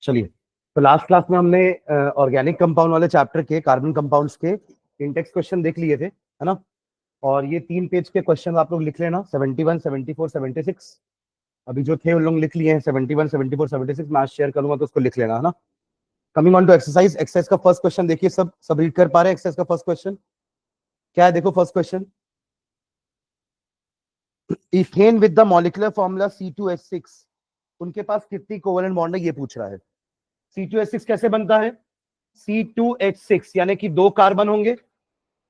चलिए, तो last class में हमने ऑर्गेनिक कंपाउंड वाले चैप्टर के कार्बन कंपाउंड्स के इंडेक्स क्वेश्चन देख लिए थे, है ना। और ये 3 पेज के क्वेश्चन आप लोग लिख लेना, 71, 74, 76। अभी जो थे उन लोग लिख लिए हैं, 71, 74, 76 मैं आज शेयर करूंगा तो उसको लिख लेना, है ना। Coming on to exercise, exercise का फर्स्ट क्वेश्चन देखिए, सब रीड कर पा रहे हैं। एक्सरसाइज का फर्स्ट क्वेश्चन क्या है, देखो first question. Ethane with the molecular formula C2H6, उनके पास कितनी कोवेलेंट बॉन्ड है ये पूछ रहा है। C2H6 कैसे बनता है, C2H6 यानी कि 2 कार्बन होंगे,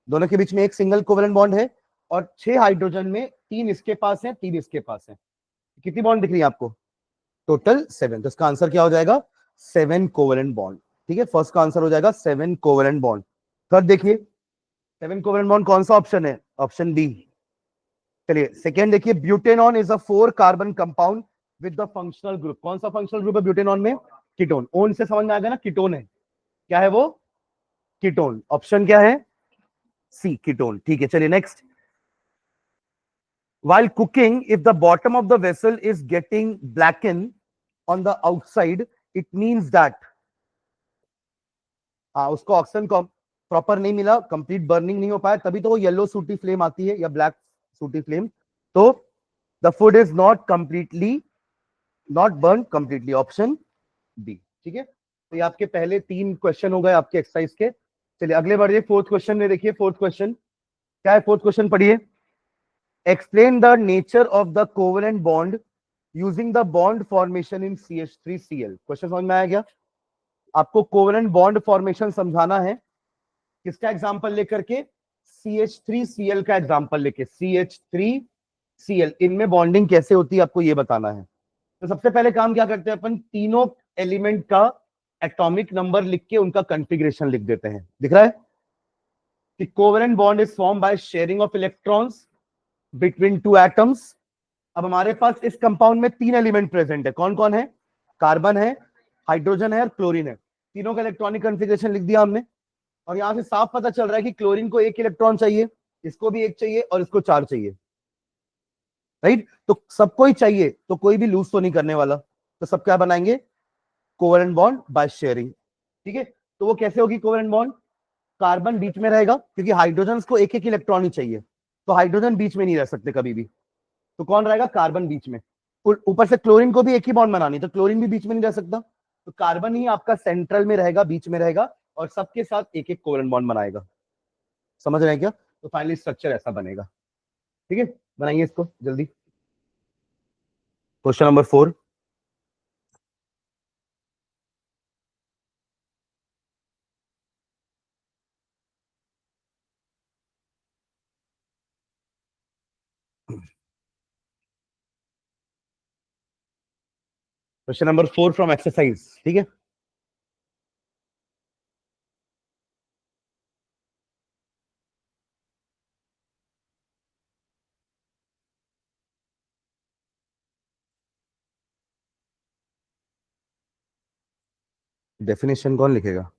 दोनों के बीच में एक सिंगल कोवेलेंट बॉन्ड है, और 6 हाइड्रोजन में 3 इसके पास है, 3 इसके पास है। कितनी बॉन्ड दिख रही है आपको, टोटल 7। तो इसका आंसर क्या हो जाएगा, 7 कोवेलेंट बॉन्ड। ठीक है, फर्स्ट का आंसर हो जाएगा 7 कोवेलेंट बॉन्ड। थर्ड देखिए, 7 कोवेलेंट बॉन्ड कौन सा ऑप्शन है, ऑप्शन बी। चलिए सेकेंड देखिए, butanone is a 4 carbon compound with the functional group. कौन सा फंक्शनल ग्रुप है ब्यूटेनॉन में, कीटोन। ओन से समझ में आ गया ना, कीटोन है। क्या है वो, कीटोन। ऑप्शन क्या है, सी, कीटोन। ठीक है, चलिए next. While cooking, if the bottom of the vessel is getting blackened on the outside, it means that उसको ऑक्सीजन को प्रॉपर नहीं मिला, कंप्लीट बर्निंग नहीं हो पाया, तभी तो वो येलो सूटी फ्लेम आती है या ब्लैक सूटी फ्लेम। तो the food is not burn completely, option B. ठीक है, तो ये आपके पहले 3 क्वेश्चन हो गए आपके एक्सरसाइज के। चलिए अगले बढ़िए, फोर्थ क्वेश्चन में देखिए। फोर्थ क्वेश्चन क्या है, फोर्थ क्वेश्चन पढ़िए। Explain the nature of the covalent bond using the bond formation in CH3Cl। Question समझ में आया क्या, आपको कोवेलेंट बॉन्ड फॉर्मेशन समझाना है। किसका एग्जांपल लेकर के, CH3Cl का एग्जांपल लेके। CH3Cl, इनमें बॉन्डिंग कैसे होती है आपको ये बताना है। तो सबसे पहले काम क्या करते हैं अपन, तीनों एलिमेंट का एटॉमिक नंबर लिख के उनका कॉन्फ़िगरेशन लिख देते हैं। दिख रहा है कि covalent bond is form by sharing of electrons between 2 atoms. अब हमारे पास इस कंपाउंड में 3 एलिमेंट प्रेजेंट है। कौन कौन है, कार्बन है, हाइड्रोजन है और क्लोरीन है। तीनों का इलेक्ट्रॉनिक कॉन्फ़िगरेशन लिख दिया हमने। और यहां से साफ पता चल रहा है कि क्लोरीन को 1 इलेक्ट्रॉन चाहिए, इसको भी 1 चाहिए और इसको 4 चाहिए, राइट। तो सबको ही चाहिए, तो कोई भी लूज तो नहीं करने वाला, तो सब क्या बनाएंगे, कोवेलेंट बॉन्ड बाय शेयरिंग। ठीक है, तो वो कैसे होगी कोवेलेंट बॉन्ड, कार्बन बीच में रहेगा क्योंकि हाइड्रोजन को 1 इलेक्ट्रॉन ही चाहिए, तो हाइड्रोजन बीच में नहीं रह सकते कभी भी, तो कौन रहेगा, कार्बन बीच में। ऊपर से क्लोरीन को भी 1 ही बॉन्ड बनानी, तो क्लोरीन भी बीच में नहीं रह सकता, तो कार्बन ही आपका सेंट्रल में रहेगा, बीच में रहेगा, और सबके साथ 1 कोवेलेंट बॉन्ड बनाएगा। समझ रहे हैं क्या, तो फाइनली स्ट्रक्चर ऐसा बनेगा। ठीक है, बनाइए इसको जल्दी। Question number 4। Question number 4 from exercise. ठीक है, डेफिनेशन कौन लिखेगा,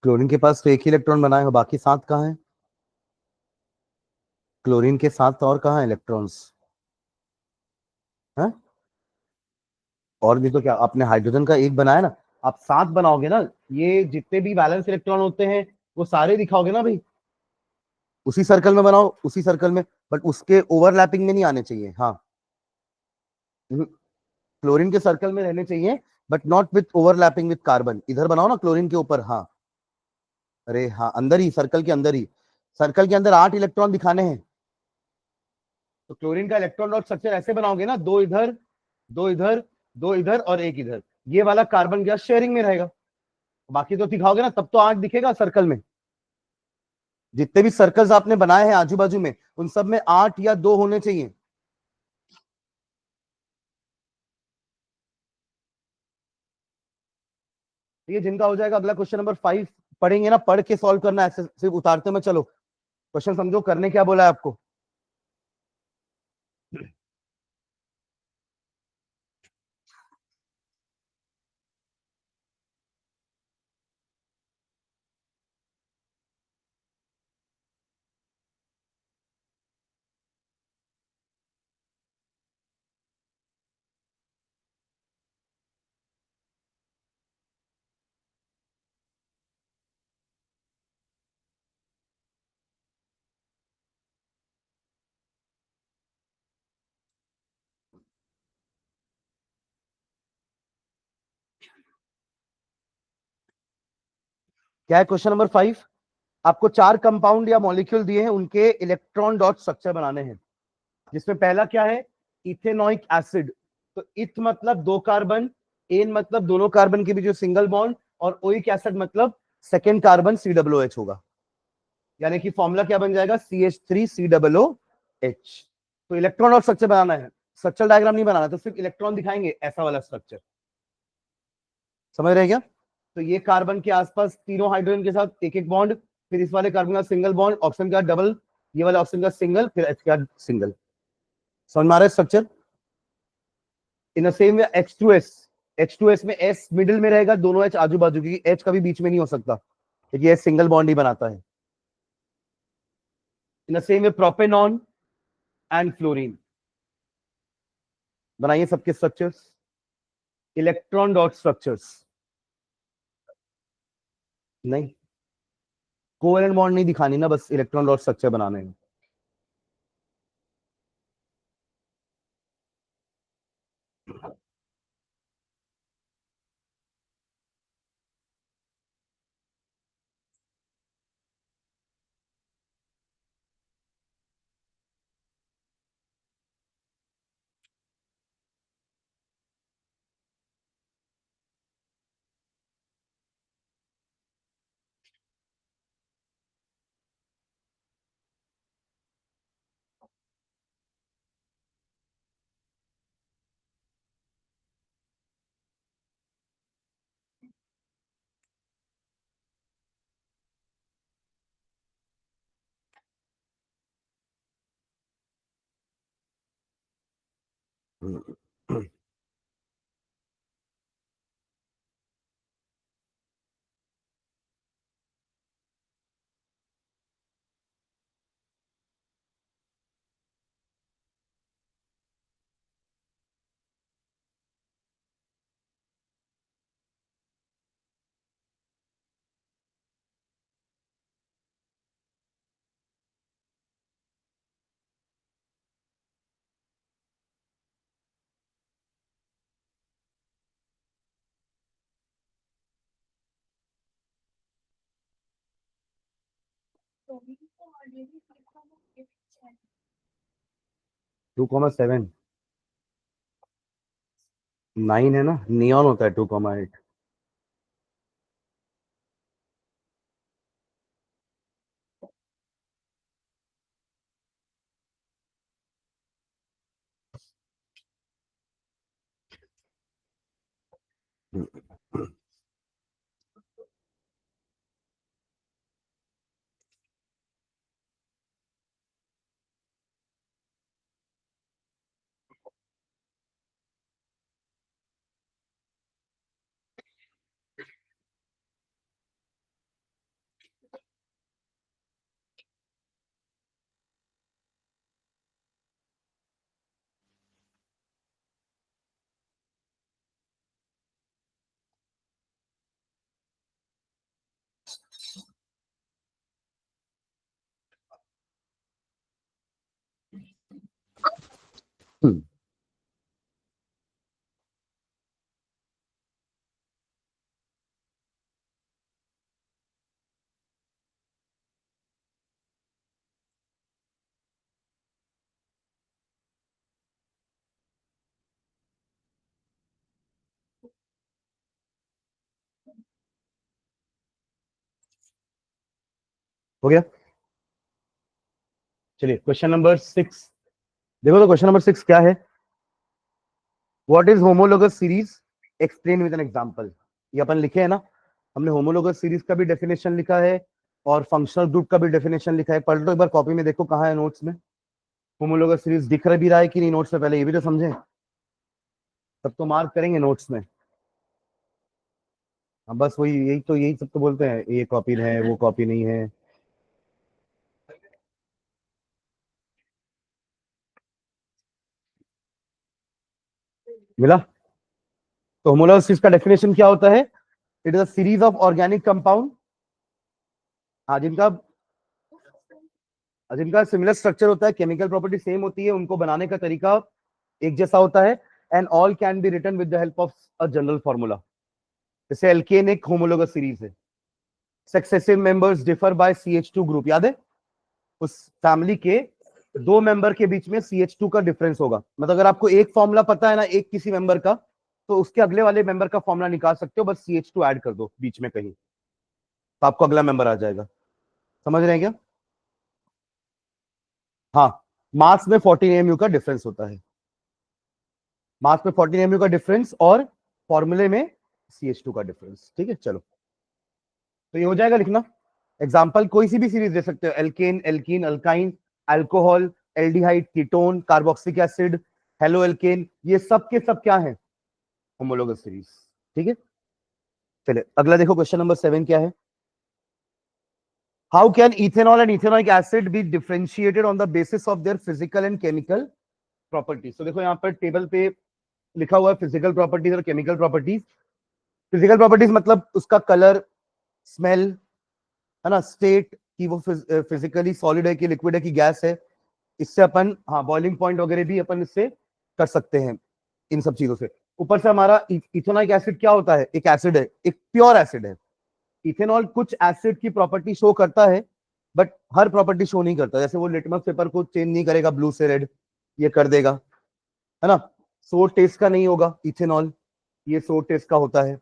क्लोरीन के पास तो 1 ही इलेक्ट्रॉन बनाए हो, बाकी 7 कहाँ है, क्लोरीन के साथ और कहाँ इलेक्ट्रॉन्स हैं, और भी तो क्या, आपने हाइड्रोजन का 1 बनाया ना, आप 7 बनाओगे ना, ये जितने भी बैलेंस इलेक्ट्रॉन होते हैं वो सारे दिखाओगे ना भाई, उसी सर्कल में बनाओ, उसी सर्कल में, बट उसके ओवरलैपिंग में नहीं आने चाहिए। हाँ, क्लोरीन के सर्कल में रहने चाहिए, but not with overlapping with carbon. इधर बनाओ ना क्लोरीन के ऊपर, हाँ, अरे हाँ, अंदर ही, सर्कल के अंदर ही, सर्कल के अंदर 8 इलेक्ट्रॉन दिखाने हैं, तो क्लोरीन का इलेक्ट्रॉन डॉट स्ट्रक्चर ऐसे बनाओगे ना, 2 इधर, 2 इधर, 2 इधर और 1 इधर, ये वाला कार्बन गैस शेयरिंग में रहेगा, बाकी तो दिखाओगे ना, तब तो 8 दिखेगा सर्कल में। जितने भी सर्कल्स आपने बनाए हैं आजू बाजू में, उन सब में 8 या 2 होने चाहिए। ये जिनका हो जाएगा, अगला क्वेश्चन नंबर 5 पढ़ेंगे ना, पढ़ के सॉल्व करना, ऐसे सिर्फ उतारते में चलो। क्वेश्चन समझो, करने क्या बोला है आपको, क्या है क्वेश्चन नंबर 5? आपको 4 कंपाउंड या मॉलिक्यूल दिए हैं, उनके इलेक्ट्रॉन डॉट स्ट्रक्चर बनाने हैं, जिसमें पहला क्या है, इथेनॉइक एसिड। तो इथ मतलब 2 कार्बन, एन मतलब दोनों कार्बन के बीच जो सिंगल बॉन्ड, और ओइक एसिड मतलब सेकेंड कार्बन COOH होगा, यानी कि फॉर्मूला क्या बन जाएगा, CH3COOH। तो इलेक्ट्रॉन डॉट स्ट्रक्चर बनाना है, स्ट्रक्चर डायग्राम नहीं बनाना, तो सिर्फ इलेक्ट्रॉन दिखाएंगे, ऐसा वाला स्ट्रक्चर। समझ रहे क्या? तो ये कार्बन के आसपास तीनों हाइड्रोजन के साथ एक एक बॉन्ड, फिर इस वाले कार्बन का सिंगल बॉन्ड, ऑक्सीजन का डबल, ये वाले ऑक्सीजन का सिंगल, फिर H का सिंगल। समझ में आ रहा है structure? In the same way H2S, H2S में S मिडिल में रहेगा, दोनों H आजू बाजू, की H कभी बीच में नहीं हो सकता, क्योंकि H सिंगल बॉन्ड ही बनाता है। इन the same way propanone and fluorine, बनाइए सबके स्ट्रक्चर्स, इलेक्ट्रॉन डॉट स्ट्रक्चर्स। नहीं, कोवेलेंट बॉन्ड नहीं दिखानी ना, बस इलेक्ट्रॉन डॉट स्ट्रक्चर बनाने हैं। तो भी तो ऑलरेडी 2,7 9 है ना, नियॉन होता है 2,8। हो गया। चलिए क्वेश्चन नंबर 6 देखो, तो क्वेश्चन नंबर 6 क्या है, what is homologous series, explain with an example. ये अपन लिखे है ना, हमने होमोलोगस सीरीज का भी डेफिनेशन लिखा है और फंक्शनल ग्रुप का भी डेफिनेशन लिखा है। पढ़ लो एक बार कॉपी में, देखो कहाँ है नोट्स में। होमोलोगस सीरीज दिख रहा भी रहा है कि नहीं नोट्स में, पहले ये भी तो समझे, तब तो मार्क करेंगे नोट्स में। हम बस वही, यही सब तो बोलते हैं, ये कॉपी है वो कॉपी नहीं है। मिला? तो होमोलोगस सीरीज का डेफिनेशन क्या होता है, it is a series of organic compound, हाँ, जिनका सिमिलर स्ट्रक्चर होता है, केमिकल प्रॉपर्टी सेम होती है, उनको बनाने का तरीका एक जैसा होता है, and all can be written with the help of a general formula. जैसे एल्केन एक होमोलोगस सीरीज है, successive members differ by CH2 group, याद है? उस फैमिली के दो मेंबर के बीच में CH2 का डिफरेंस होगा। मतलब अगर आपको एक फॉर्मूला पता है ना एक किसी मेंबर का, तो उसके अगले वाले मेंबर का फॉर्मूला निकाल सकते हो, बस CH2 ऐड कर दो बीच में कहीं, तो आपको अगला मेंबर आ जाएगा। समझ रहे हैं क्या? हाँ, मास में 14 mu का डिफरेंस होता है, मास में 14 mu का डिफरेंस और फॉर्मूले में CH2 का डिफरेंस। ठीक है, चलो तो ये हो जाएगा लिखना। एग्जाम्पल कोई सी भी सीरीज दे सकते हो, alkane, alkene, alkyne, alcohol, aldehyde, ketone, carboxylic acid, haloalkane, ये सब के सब क्या है? Homologous series. ठीक है, चलिए अगला देखो, क्वेश्चन नंबर 7 क्या है? How can ethanol and ethanoic acid B differentiated on the basis of their physical and chemical properties? तो देखो यहाँ पर टेबल पे लिखा हुआ है फिजिकल प्रॉपर्टीज और केमिकल प्रॉपर्टीज। फिजिकल प्रॉपर्टीज मतलब उसका कलर, स्मेल, है ना, स्टेट कि वो फिजिकली सॉलिड है कि लिक्विड है कि गैस है। इससे अपन, हाँ, बॉइलिंग पॉइंट वगैरह भी अपन इससे कर सकते हैं, इन सब चीजों से। ऊपर से हमारा इथेनॉइक एसिड क्या होता है? एक एसिड है, एक प्योर एसिड है। इथेनॉल कुछ एसिड की प्रॉपर्टी शो करता है, बट हर प्रॉपर्टी शो नहीं करता। जैसे वो लिटमस पेपर को चेंज नहीं करेगा ब्लू से रेड, ये कर देगा, है ना। सोर टेस्ट का नहीं होगा इथेनॉल, ये सोर टेस्ट का होता है।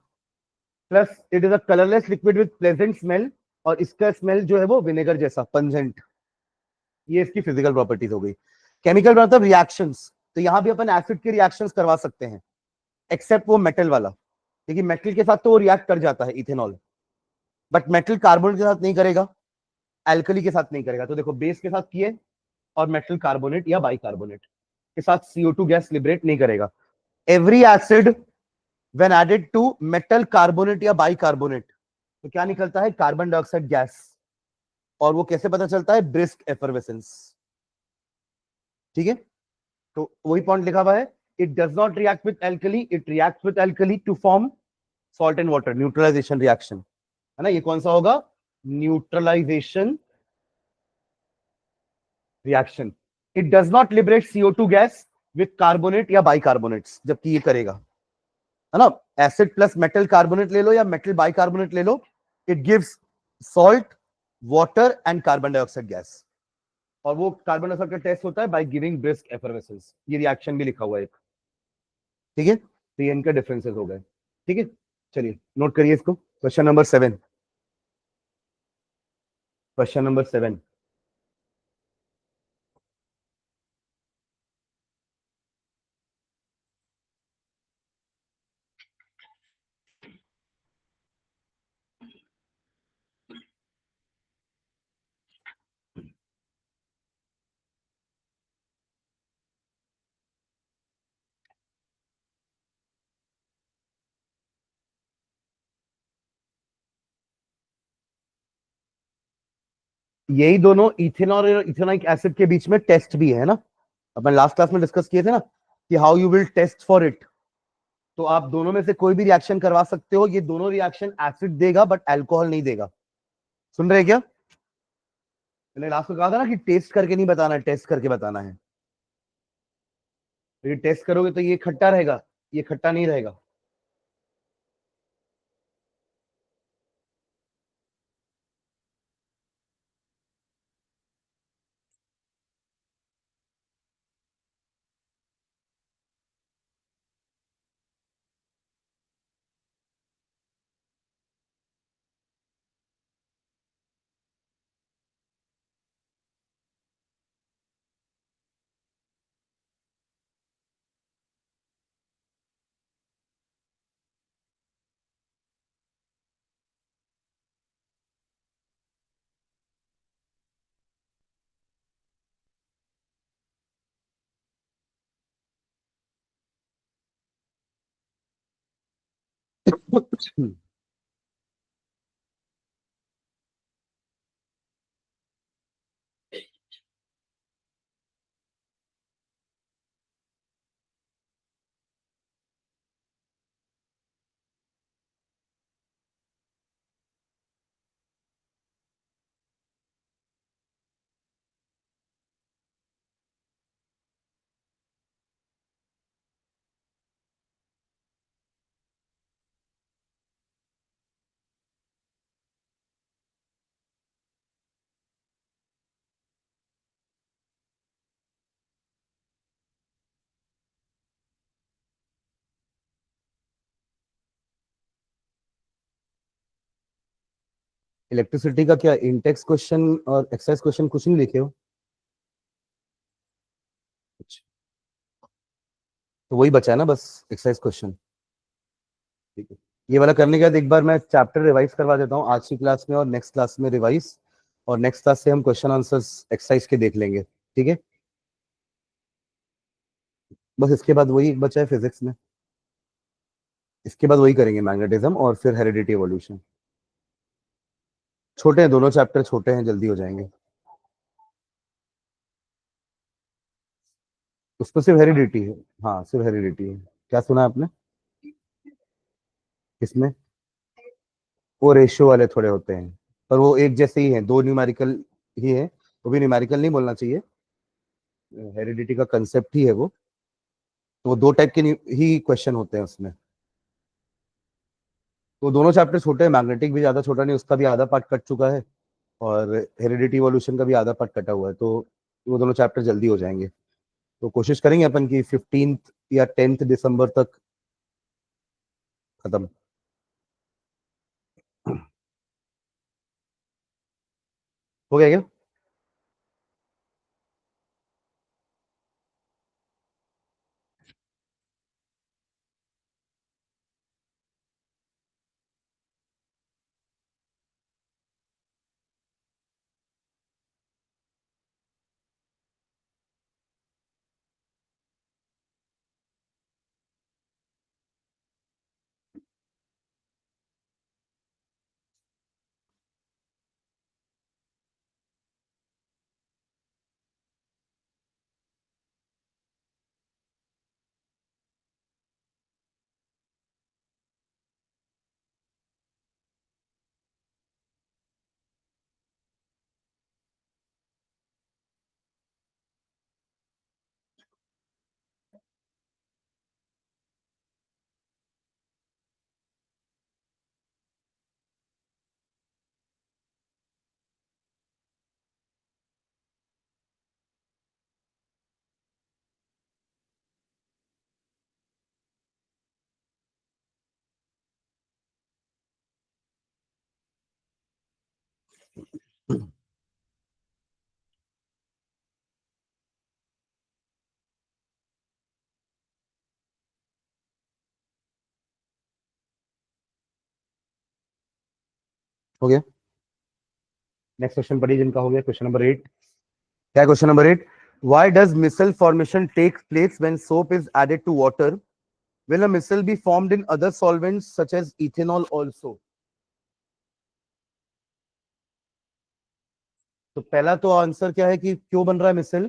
Plus it is a colourless liquid with pleasant smell, और इसका स्मेल जो है वो विनेगर जैसा पंजेंट। ये इसकी फिजिकल प्रॉपर्टीज हो गई। केमिकल मतलब रिएक्शंस, तो यहां भी अपन एसिड के रिएक्शंस करवा सकते हैं, एक्सेप्ट वो मेटल वाला, क्योंकि मेटल के साथ तो वो रिएक्ट कर जाता है इथेनॉल, बट मेटल कार्बोनेट के साथ नहीं करेगा, एल्कली के साथ नहीं करेगा। तो देखो बेस के साथ किए, और मेटल कार्बोनेट या बाइकार्बोनेट के साथ CO2 गैस लिबरेट नहीं करेगा। Every acid when added to metal carbonate या बाइकार्बोनेट, तो क्या निकलता है? Carbon dioxide gas. और वो कैसे पता चलता है? Brisk effervescence. ठीक है, तो वही पॉइंट लिखा हुआ है, it does not react with alkali, it react with alkali to form salt and water, neutralization reaction, है ना। ये कौन सा होगा? Neutralization reaction. It does not liberate CO2 gas with carbonate या बाइकार्बोनेट्स, जबकि ये करेगा, है ना। एसिड प्लस मेटल कार्बोनेट ले लो या मेटल बाइकार्बोनेट ले लो, it gives salt, water and carbon dioxide gas. और वो कार्बन डाइऑक्साइड का टेस्ट होता है बाय गिविंग ब्रिस्क एफरवेसेंस। ये रिएक्शन भी लिखा हुआ है एक। ठीक है, तो ये इनका डिफरेंसेस हो गए। ठीक है, चलिए नोट करिए इसको। Question number 7, question number 7। यही दोनों इथेनॉल और इथेनॉइक एसिड के बीच में टेस्ट भी है ना, अपन लास्ट क्लास में डिस्कस किए थे ना, कि how you will test for it. तो आप दोनों में से कोई भी रिएक्शन करवा सकते हो। ये दोनों रिएक्शन एसिड देगा बट अल्कोहल नहीं देगा। सुन रहे हैं क्या? मैंने लास्ट में कहा था ना कि टेस्ट करके नहीं बताना है, टेस्ट करके बताना है। तो ये टेस्ट करोगे तो ये खट्टा रहेगा, ये खट्टा नहीं रहेगा। इलेक्ट्रिसिटी का क्या इंटेक्स क्वेश्चन और एक्सरसाइज क्वेश्चन कुछ नहीं लिखे हो? अच्छा, तो वही बचा है ना बस, एक्सरसाइज क्वेश्चन। ठीक है, ये वाला करने के बाद एक बार मैं चैप्टर रिवाइज करवा देता हूँ आज की क्लास में और नेक्स्ट क्लास में रिवाइज, और नेक्स्ट क्लास से हम क्वेश्चन आंसर्स एक्सरसाइज के देख लेंगे, ठीक है? बस इसके बाद वही बचा है फिजिक्स में, इसके बाद वही करेंगे, मैग्नेटिज्म और फिर हेरिडिटी एवोल्यूशन। छोटे हैं दोनों चैप्टर, छोटे हैं, जल्दी हो जाएंगे। उसमें सिर्फ हेरिडिटी है। हाँ सिर्फ हेरिडिटी है। क्या सुना आपने? इसमें वो रेशियो वाले थोड़े होते हैं, पर वो एक जैसे ही हैं, दो न्यूमेरिकल ही है, वो भी न्यूमेरिकल नहीं बोलना चाहिए, हेरिडिटी का कंसेप्ट ही है वो। तो वो दो टाइप के ही क्वेश्चन होते हैं उसमें। तो दोनों चैप्टर छोटे हैं, मैग्नेटिक भी ज्यादा छोटा नहीं, उसका भी आधा पार्ट कट चुका है, और हेरिडिटी इवोल्यूशन का भी आधा पार्ट कटा हुआ है, तो वो दोनों चैप्टर जल्दी हो जाएंगे। तो कोशिश करेंगे अपन की 15th या 10th दिसंबर तक खत्म। हो गया क्या? हो गया। नेक्स्ट क्वेश्चन पढ़िए जिनका हो गया, क्वेश्चन नंबर 8। क्या question number 8? Why does micelle formation take place when soap is added to water? Will a micelle be formed in other solvents such as ethanol also? तो पहला तो आंसर क्या है कि क्यों बन रहा है मिसल?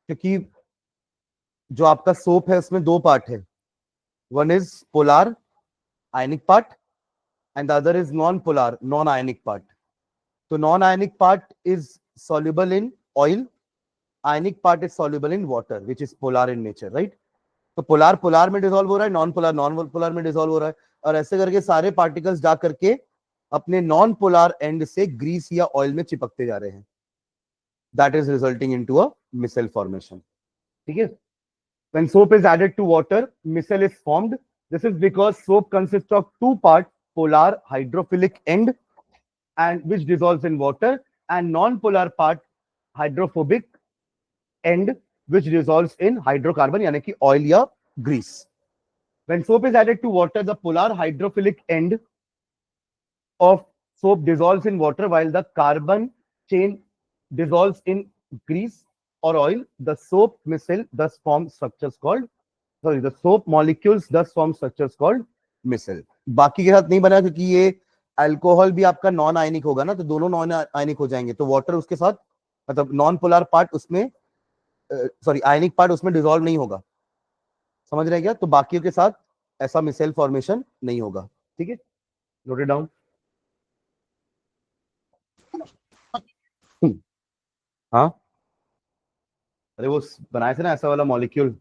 क्योंकि जो आपका सोप है उसमें दो पार्ट है, one is polar ionic part and the other is non polar non ionic part. तो non ionic part is soluble in oil, ionic part is soluble in water which is polar in nature, right? तो polar polar में dissolve हो रहा है, non polar non polar में dissolve हो रहा है, और ऐसे करके सारे पार्टिकल्स जा करके अपने नॉन पोलार एंड से ग्रीस या ऑयल में चिपकते जा रहे हैं, that is resulting into a micelle formation. ठीक है? When soap is added to water, micelle is formed. This is because soap consists of two parts, polar hydrophilic end and which dissolves in water, and non-polar part hydrophobic end which dissolves in hydrocarbon यानी कि oil या grease. When soap is added to water, the polar hydrophilic end of soap dissolves in water while the carbon chain dissolves in grease or oil. The soap micelle thus forms structures called, sorry, the soap molecules thus form structures called micelle. बाकी के साथ नहीं बना क्योंकि ये alcohol भी आपका non ionic होगा ना, तो दोनों नॉन आयनिक हो जाएंगे, तो वाटर उसके साथ, मतलब नॉन पोलर पार्ट उसमें, सॉरी आयनिक पार्ट उसमें डिसॉल्व नहीं होगा। समझ रहे हैं क्या? तो बाकियों के साथ ऐसा मिसेल फॉर्मेशन नहीं होगा। ठीक है, नोट इट डाउन। हाँ, अरे वो बनाए थे ना ऐसा वाला मॉलिक्यूल।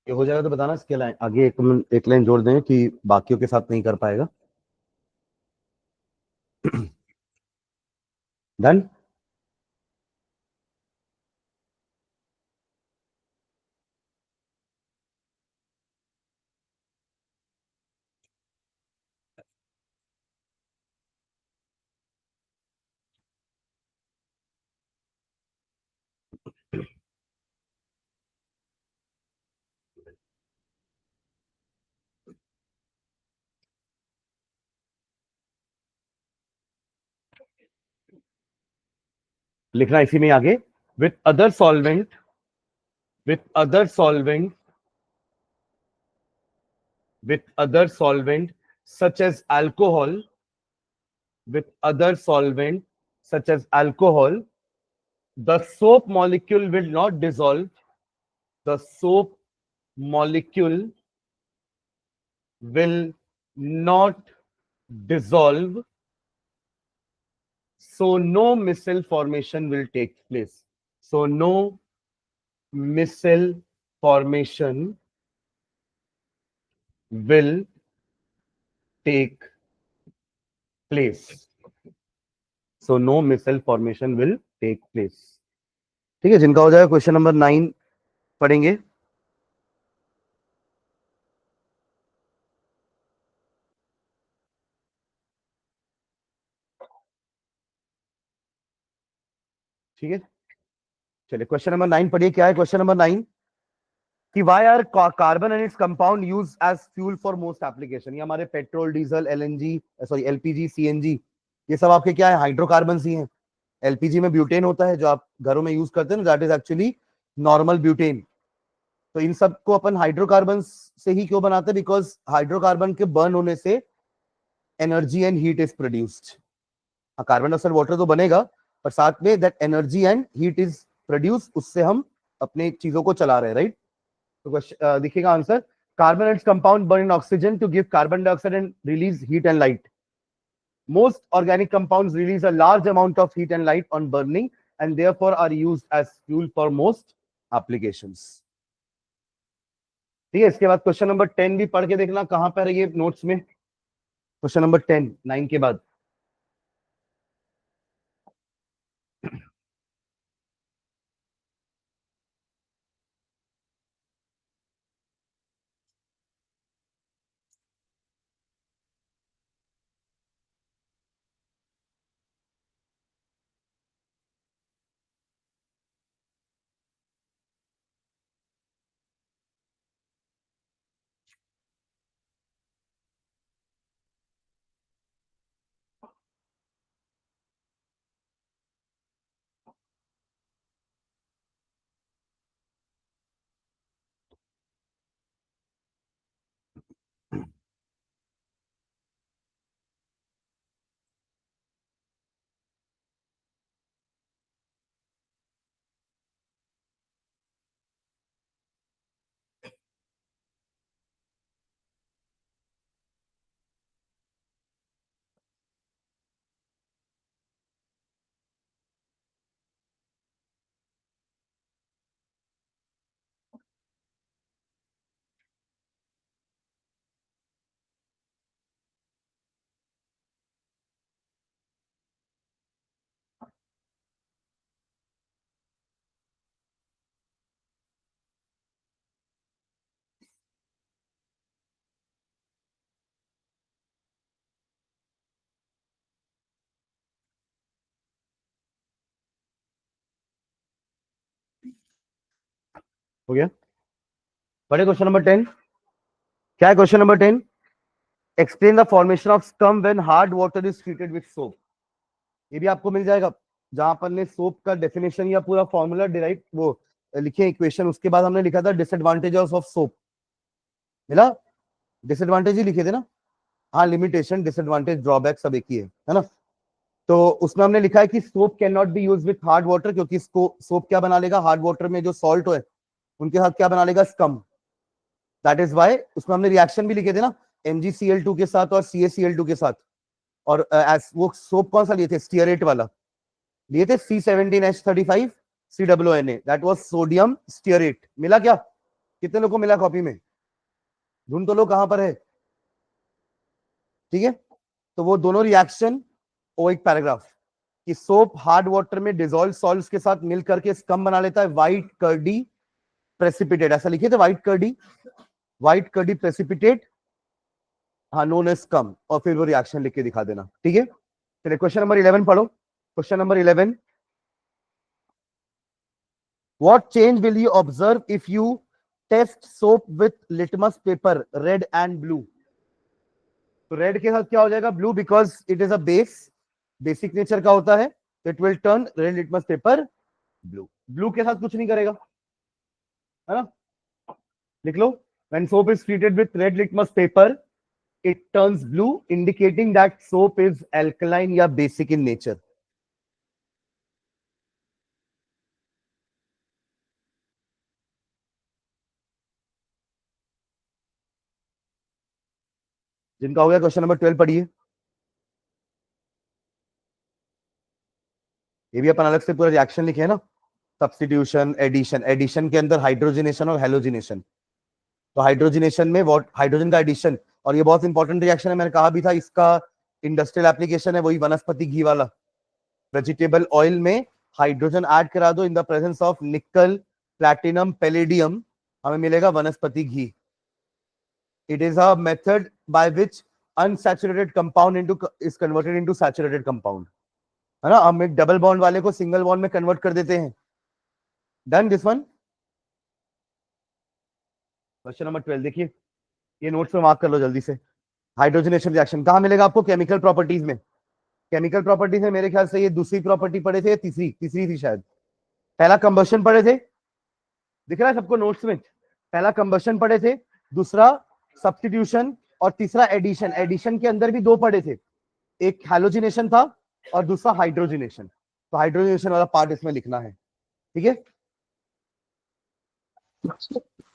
ये हो जाएगा तो बताना, इसके लाइन आगे एक लाइन जोड़ दें कि बाकियों के साथ नहीं कर पाएगा। डन। लिखना इसी में आगे, with other solvent, with other solvent with other solvent such as alcohol, with other solvent such as alcohol, the soap molecule will not dissolve, the soap molecule will not dissolve, so no micelle formation will take place, so no micelle formation will take place, so no micelle formation will take place। ठीक है, जिनका हो जाएगा question number 9 पढ़ेंगे। ठीक है, चलिए question number 9 पढ़िए। क्या है क्वेश्चन नंबर 9? कि why are carbon and its compound use as fuel for most application. ये हमारे petrol, diesel, LNG, sorry LPG, CNG, ये सब आपके क्या है, हाइड्रोकार्बन ही हैं। एलपीजी में ब्यूटेन होता है जो आप घरों में यूज करते हैं ना, that is actually normal butane. तो इन सब को अपन हाइड्रोकार्बन से ही क्यों बनाते हैं? बिकॉज हाइड्रोकार्बन के बर्न होने से energy and heat is produced. Carbon dioxide water तो बनेगा, पर साथ में that energy and heat is produce, उससे हम अपने चीजों को चला रहे हैं, राइट? तो देखिएगा answer, carbon and compound burn in oxygen to give carbon dioxide and release heat and light. Most organic compounds release a large amount of heat and light on burning and therefore are used as fuel for most applications। ठीक है, इसके बाद question number 10 भी पढ़ के देखना, कहां पर है ये नोट्स में। क्वेश्चन नंबर 10 9 के बाद। हो गया, पढ़े क्वेश्चन नंबर 10। क्या है question number 10? Explain the formation of scum when hard water is treated with soap. ये भी आपको मिल जाएगा, जहां पर ने सोप का डेफिनेशन या पूरा फॉर्मूला डिराइव वो लिखे इक्वेशन, उसके बाद हमने लिखा था डिसएडवांटेजेस ऑफ सोप। मिला? डिसएडवांटेज ही लिखे थे ना। हाँ, लिमिटेशन, डिसएडवांटेज, ड्रॉबैक सब एक ही है ना। तो उसमें हमने लिखा है कि soap can not be use with hard water, क्योंकि इसको सोप क्या बना लेगा, हार्ड वाटर में जो सॉल्ट है उनके साथ क्या बना लेगा, स्कम। दैट इज वाई उसमें हमने रिएक्शन भी लिखे थे ना, MgCl2 के साथ और CaCl2 के साथ। और वो सोप कौन सा लिए थे, स्टीयरेट वाला लिए थे, C17H35 COONA, that was sodium stearate. मिला क्या, कितने लोगों को मिला कॉपी में, ढूंढ तो लो कहां पर है। ठीक है, तो वो दोनों रिएक्शन, वो एक पैराग्राफ कि सोप हार्ड वाटर में डिजोल्व सॉल्ट्स के साथ मिल करके स्कम बना लेता है, व्हाइट कर्डी प्रेसिपिटेट, ऐसा लिखे थे, व्हाइट कर्डी प्रेसिपिटेट, हाँ, नोन एज स्कम, और फिर वो रिएक्शन लिख के दिखा देना। ठीक है, चलिए क्वेश्चन नंबर 11 पढ़ो। Question number 11, what change will you observe if you test soap with litmus paper red and blue? तो रेड के साथ क्या हो जाएगा, blue, because it is a basic nature का होता है, it will turn red litmus paper blue. Blue के साथ कुछ नहीं करेगा, है ना, लिख लो, when soap is treated with red litmus paper it turns blue, indicating that soap is alkaline या basic in nature। जिनका हो गया क्वेश्चन नंबर 12 पढ़िए। ये भी अपन अलग से पूरा रिएक्शन लिखे है ना, सब्स्टिट्यूशन, एडिशन, एडिशन के अंदर हाइड्रोजनेशन और हेलोजिनेशन। तो हाइड्रोजनेशन में हाइड्रोजन का एडिशन, और ये बहुत इंपॉर्टेंट रिएक्शन है, मैंने कहा भी था, इसका इंडस्ट्रियल एप्लीकेशन है वही वनस्पति घी वाला। वेजिटेबल ऑयल में हाइड्रोजन ऐड करा दो in the presence of nickel, platinum, palladium, हमें मिलेगा वनस्पति घी। It is a method by which unsaturated compound is converted into saturated compound, है ना। हम एक डबल बॉन्ड वाले को सिंगल बॉन्ड में कन्वर्ट कर देते हैं। Done this one. Question number 12 देखिए, ये नोट्स में मार्क कर लो जल्दी से। हाइड्रोजनेशन रिएक्शन कहां मिलेगा आपको, केमिकल प्रॉपर्टीज में। केमिकल प्रॉपर्टीज में मेरे ख्याल से ये दूसरी प्रॉपर्टी पढ़े थे, तीसरी थी शायद। पहला कंबशन पढ़े थे, दिख रहा है सबको नोट्स में, पहला कंबशन पढ़े थे, दूसरा सब्स्टिट्यूशन, और तीसरा एडिशन। एडिशन के अंदर भी दो पढ़े थे, एक हैलोजिनेशन था और दूसरा हाइड्रोजनेशन। तो हाइड्रोजनेशन वाला पार्ट इसमें लिखना है, ठीक है।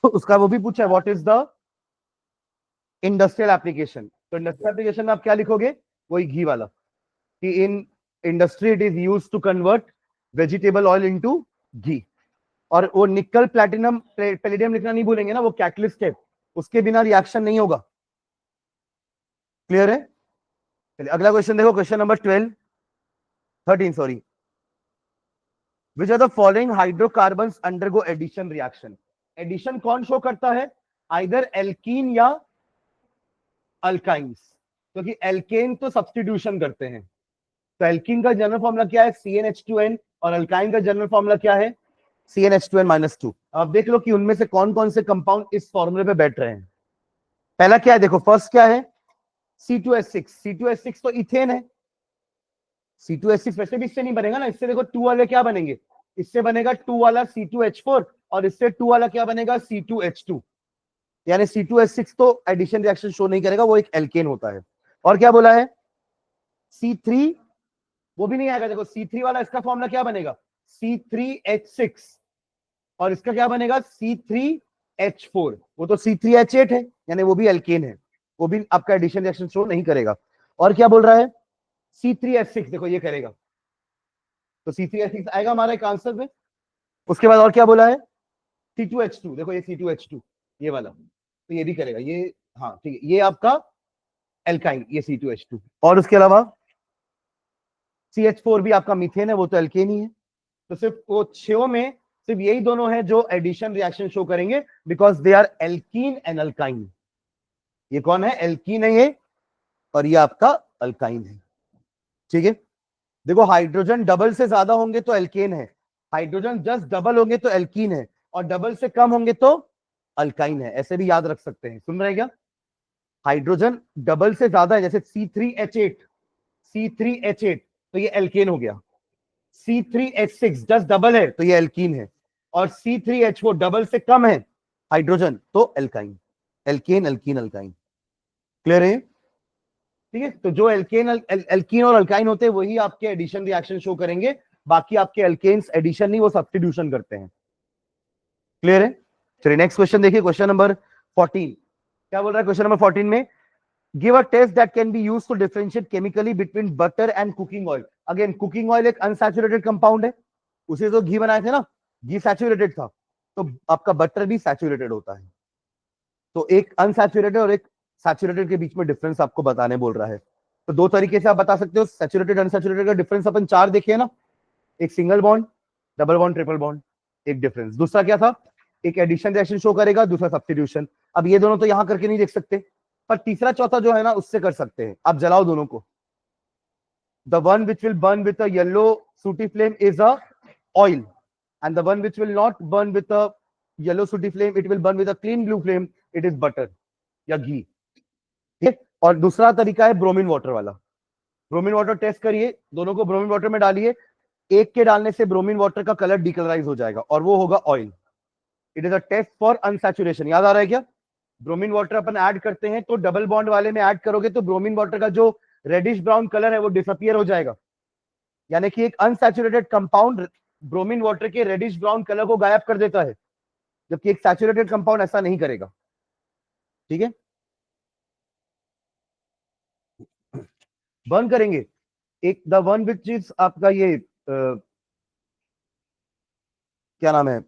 उसका वो भी पूछा है, what is the industrial application. तो इंडस्ट्रियल एप्लीकेशन में आप क्या लिखोगे, वही घी वाला, कि in industry it is used to convert vegetable oil into घी। और वो निकल, प्लैटिनम, पैलेडियम लिखना नहीं भूलेंगे ना, वो कैटलिस्ट है, उसके बिना रिएक्शन नहीं होगा। क्लियर है। चलिए अगला क्वेश्चन देखो, question number 13 sorry. Which are the following hydrocarbons undergo addition reaction. Addition कौन शो करता है, आइदर एल्कीन या अल्काइंस, क्योंकि एल्केन तो सब्स्टिट्यूशन करते हैं। तो एल्कीन का जनरल फॉर्मूला क्या है, CnH2n, और अल्काइन का जनरल फॉर्मूला क्या है, CnH2n-2। अब देख लो कि उनमें से कौन कौन से कंपाउंड इस फॉर्मूले पे बैठ रहे हैं। पहला क्या है, देखो फर्स्ट क्या है, C2H6। C2H6 तो इथेन है। C2H6 वैसे भी इससे नहीं बनेगा ना, इससे देखो 2 वाले क्या बनेंगे, इससे बनेगा 2 वाला C2H4, और इससे 2 वाला क्या बनेगा, C2H2। यानी C2H6 तो एडिशन रिएक्शन शो नहीं करेगा, वो एक एल्केन होता है। और क्या बोला है, C3, वो भी नहीं आएगा। देखो C3 वाला, इसका फॉर्मूला क्या बनेगा, C3H6, और इसका क्या बनेगा, C3H4। वो तो C3H8 है, यानी वो भी एल्केन है, वो भी आपका एडिशन रिएक्शन शो नहीं करेगा। और क्या बोल रहा है, C3H6, देखो ये करेगा, तो C3H6 आएगा हमारा एक आंसर में। उसके बाद और क्या बोला है, C2H2, देखो ये C2H2 ये वाला, तो ये भी करेगा ये, हाँ ठीक है, ये आपका एल्काइन, ये C2H2। और उसके अलावा CH4 भी आपका मीथेन है, वो तो एल्केन ही है। तो सिर्फ वो 6 में सिर्फ यही दोनों हैं जो एडिशन रिएक्शन शो करेंगे, because they are alkene and alkyne. ये कौन है, एल्कीन है ये, और ये आपका अल्काइन है। ठीक है, देखो हाइड्रोजन डबल से ज्यादा होंगे तो एल्केन है, हाइड्रोजन जस्ट डबल होंगे तो एल्कीन है, और डबल से कम होंगे तो अल्काइन है। ऐसे भी याद रख सकते हैं, सुन रहे क्या, हाइड्रोजन डबल से ज्यादा है, जैसे C3H8 तो ये एल्केन हो गया। C3H6 जस्ट डबल है तो ये एल्कीन है, और C3H4 डबल से कम है हाइड्रोजन तो alkyne. Alkane, alkene, alkyne. Clear है। ठीक है, तो जो एल्कीन और अल्काइन होते हैं वही आपके एडिशन रिएक्शन शो करेंगे, बाकी आपके एल्केन्स एडिशन नहीं, वो सब्स्टिट्यूशन करते हैं। क्लियर है? चलिए नेक्स्ट क्वेश्चन देखिए, क्वेश्चन नंबर 14 क्या बोल रहा है? क्वेश्चन नंबर 14 में give a test that can be used to differentiate chemically between butter and cooking oil. Again cooking oil एक अनसैचुरेटेड कंपाउंड है, उसे तो घी बनाए थे ना, घी सैचुरेटेड था, तो आपका बटर भी सैचुरेटेड होता है। तो एक अनसैचुरेटेड और एक सैचुरेटेड के बीच में डिफरेंस आपको बताने बोल रहा है। तो दो तरीके से आप बता सकते हो सैचुरेटेड अनसैचुरेटेड का डिफरेंस, अपन चार देखे ना, एक single bond, double bond, triple bond, एक डिफरेंस। दूसरा क्या था? एक एडिशन रिएक्शन शो करेगा, दूसरा सब्स्टिट्यूशन। अब ये दोनों तो यहां करके नहीं देख सकते, पर तीसरा चौथा जो है ना उससे कर सकते हैं। आप जलाओ दोनों को। The one which will burn with a yellow सूटी flame is a oil, and the one which will not burn with a yellow sooty flame, it will burn with a clean blue flame, it is butter या घी। ठीक है, और दूसरा तरीका है bromine water वाला। Bromine water test करिए, दोनों को ब्रोमीन वाटर में डालिए, एक के डालने से ब्रोमीन वाटर का कलर डिकलराइज हो जाएगा और वो होगा oil. It is a test for unsaturation. याद आ रहा है क्या? ब्रोमीन वाटर अपन ऐड करते हैं तो डबल बॉन्ड वाले में ऐड करोगे तो ब्रोमीन वाटर का जो रेडिश ब्राउन कलर है वो डिसअपियर हो जाएगा, यानी कि एक अनसैचुरेटेड कंपाउंड ब्रोमीन वाटर के रेडिश ब्राउन कलर को गायब कर देता है, जबकि एक सैचुरेटेड कंपाउंड ऐसा नहीं करेगा। ठीक है, बर्न करेंगे। एक द वन विच इज आपका ये क्या नाम है,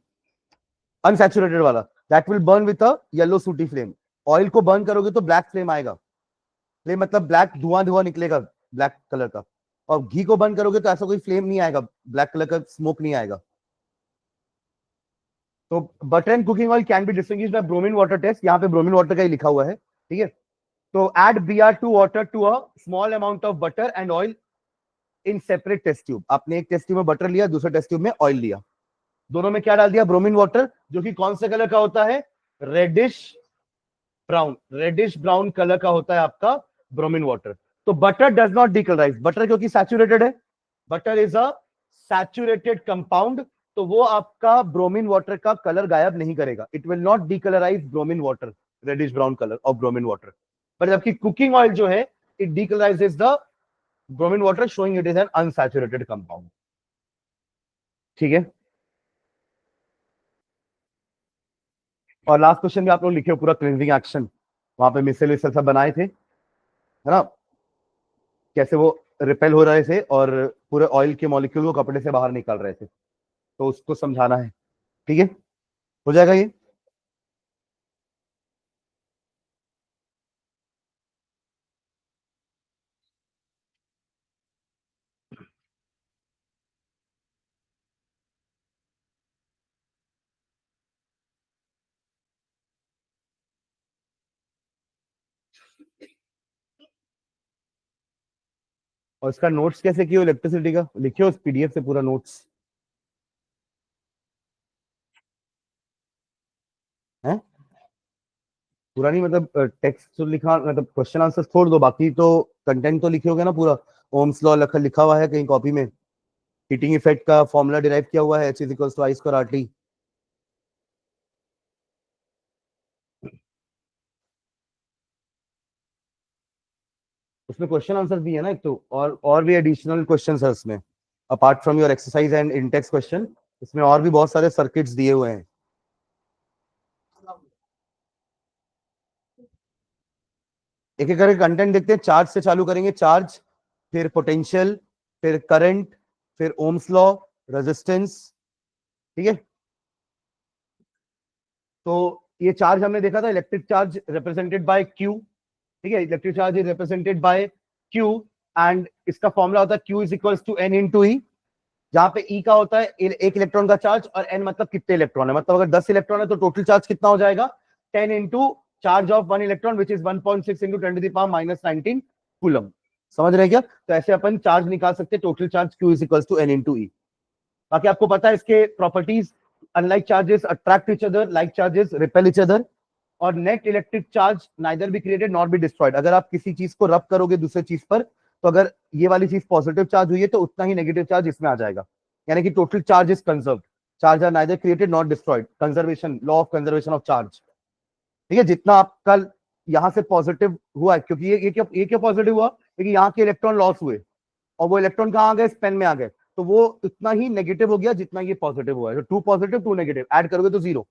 अनसैचुरेटेड वाला, that will burn with a yellow सूटी फ्लेम। ऑयल को बर्न करोगे तो ब्लैक फ्लेम आएगा, फ्लेम मतलब ब्लैक धुआं धुआं निकलेगा ब्लैक कलर का, और घी को बर्न करोगे तो ऐसा कोई फ्लेम नहीं आएगा, ब्लैक कलर का स्मोक नहीं आएगा। तो butter and cooking oil can be distinguished by bromine water test, यहाँ पे ब्रोमीन वाटर का ही लिखा हुआ है। ठीक है, तो add Br2 water to a small amount of butter and oil in separate test tube. आपने एक टेस्ट ट्यूब में बटर लिया, दूसरे टेस्ट ट्यूब में ऑयल लिया, दोनों में क्या डाल दिया? ब्रोमीन वाटर, जो कि कौन से कलर का होता है? Reddish brown, reddish brown colour का होता है आपका ब्रोमीन वाटर। तो butter does not decolourise, butter क्योंकि सैचुरेटेड है, butter is a saturated compound, तो वो आपका ब्रोमीन वाटर का कलर गायब नहीं करेगा। It will not decolourise bromine water, reddish brown colour of bromine water. पर जबकि कुकिंग ऑयल जो है, it decolourises the bromine water, showing it is an unsaturated compound. ठीक है, और लास्ट क्वेश्चन भी आप लोग लिखे हो पूरा क्लींजिंग एक्शन, वहां पे मिसल विसल सब बनाए थे, है ना, कैसे वो रिपेल हो रहे थे और पूरे ऑयल के मॉलिक्यूल को कपड़े से बाहर निकाल रहे थे, तो उसको समझाना है। ठीक है, हो जाएगा ये। और इसका नोट्स कैसे किया? इलेक्ट्रिसिटी का लिखियो उस पीडीएफ से पूरा नोट्स है, पूरा नहीं मतलब टेक्स्ट तो लिखा, मतलब क्वेश्चन आंसर छोड़ दो, बाकी तो कंटेंट तो लिखोगे ना पूरा। ओम्स लॉ लिखा हुआ है कहीं कॉपी में, हीटिंग इफेक्ट का फॉर्मूला डिराइव किया हुआ है, H is equals to I square RT। उसमें क्वेश्चन आंसर भी है ना एक तो, और भी एडिशनल क्वेश्चन है उसमें, apart from your exercise and Intex question, इसमें और भी बहुत सारे सर्किट्स दिए हुए हैं। एक एक करके कंटेंट देखते हैं। चार्ज से चालू करेंगे, चार्ज, फिर पोटेंशियल, फिर करंट, फिर ओम्स लॉ, रेजिस्टेंस। ठीक है, तो ये चार्ज हमने देखा था, electric charge represented by Q. ठीक है, electric charge is represented by Q, and इसका फॉर्मूला होता है Q is equals to N into E, जहां पे ई का होता है एक इलेक्ट्रॉन का चार्ज और एन मतलब कितने इलेक्ट्रॉन है, मतलब अगर 10 इलेक्ट्रॉन है तो टोटल चार्ज कितना हो जाएगा? 10 into charge of 1 electron which is 1.6 into 10 to the power -19 coulomb. समझ रहे हैं क्या? तो ऐसे अपन चार्ज निकाल सकते हैं, total charge Q is equals to N into E. बाकी आपको पता है इसके properties, unlike charges attract each other, like charges repel each other, और net electric charge neither be created not be destroyed. अगर आप किसी चीज को रब करोगे दूसरे चीज पर, तो अगर ये वाली चीज पॉजिटिव चार्ज हुई है तो उतना ही नेगेटिव चार्ज इसमें आ जाएगा, यानी कि total charge is conserved, charge are neither created not destroyed, conservation, law of conservation of charge. ठीक है, जितना आपका यहाँ से पॉजिटिव हुआ, क्योंकि ये क्या पॉजिटिव हुआ, क्योंकि यहाँ के इलेक्ट्रॉन लॉस हुए और वो इलेक्ट्रॉन कहाँ आ गए, पेन में आ गए, तो वो उतना ही नेगेटिव हो गया जितना ये पॉजिटिव हुआ है। तो 2 पॉजिटिव 2 नेगेटिव ऐड करोगे तो 0,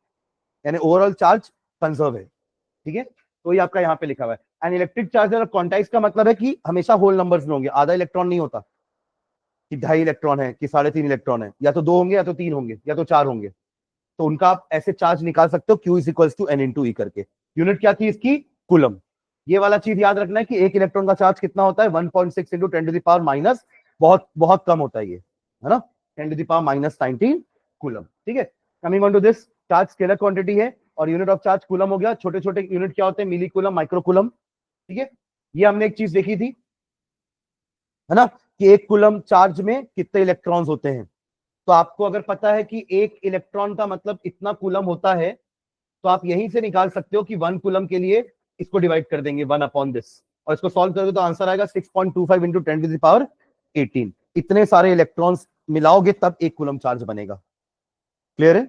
यानी ओवरऑल चार्ज कंजर्व है। ठीक है, तो ये आपका यहाँ पे लिखा हुआ है। एंड इलेक्ट्रिक चार्ज क्वांटाइज का मतलब है कि हमेशा होल नंबर्स में होंगे, आधा इलेक्ट्रॉन नहीं होता कि 2.5 इलेक्ट्रॉन है कि 3.5 इलेक्ट्रॉन है, या तो 2 होंगे या तो 3 होंगे या तो 4 होंगे। तो उनका आप ऐसे चार्ज निकाल सकते हो, Q is equals to N × E करके। यूनिट क्या थी इसकी, कूलम। ये वाला चीज याद रखना है कि एक इलेक्ट्रॉन का चार्ज कितना होता है, 1.6 × 10⁻⁻, बहुत बहुत कम होता है ये, है ना, 10⁻⁻19 कूलम। ठीक है, coming on to this, charge scalar quantity है और यूनिट ऑफ चार्ज कूलम हो गया। छोटे छोटे यूनिट क्या होते हैं, मिली कूलम, माइक्रो कूलम। ठीक है, ये हमने एक चीज देखी थी, है ना, कि एक कूलम चार्ज में कितने इलेक्ट्रॉन्स होते हैं। तो आपको अगर पता है कि एक इलेक्ट्रॉन का मतलब इतना कूलम होता है, तो आप यहीं से निकाल सकते हो कि 1 कूलम के लिए इसको डिवाइड कर देंगे 1/this, और इसको सॉल्व करोगे तो आंसर आएगा 6.25 × 10⁻18। इतने सारे इलेक्ट्रॉन्स मिलाओगे तब 1 कूलम चार्ज बनेगा। क्लियर है?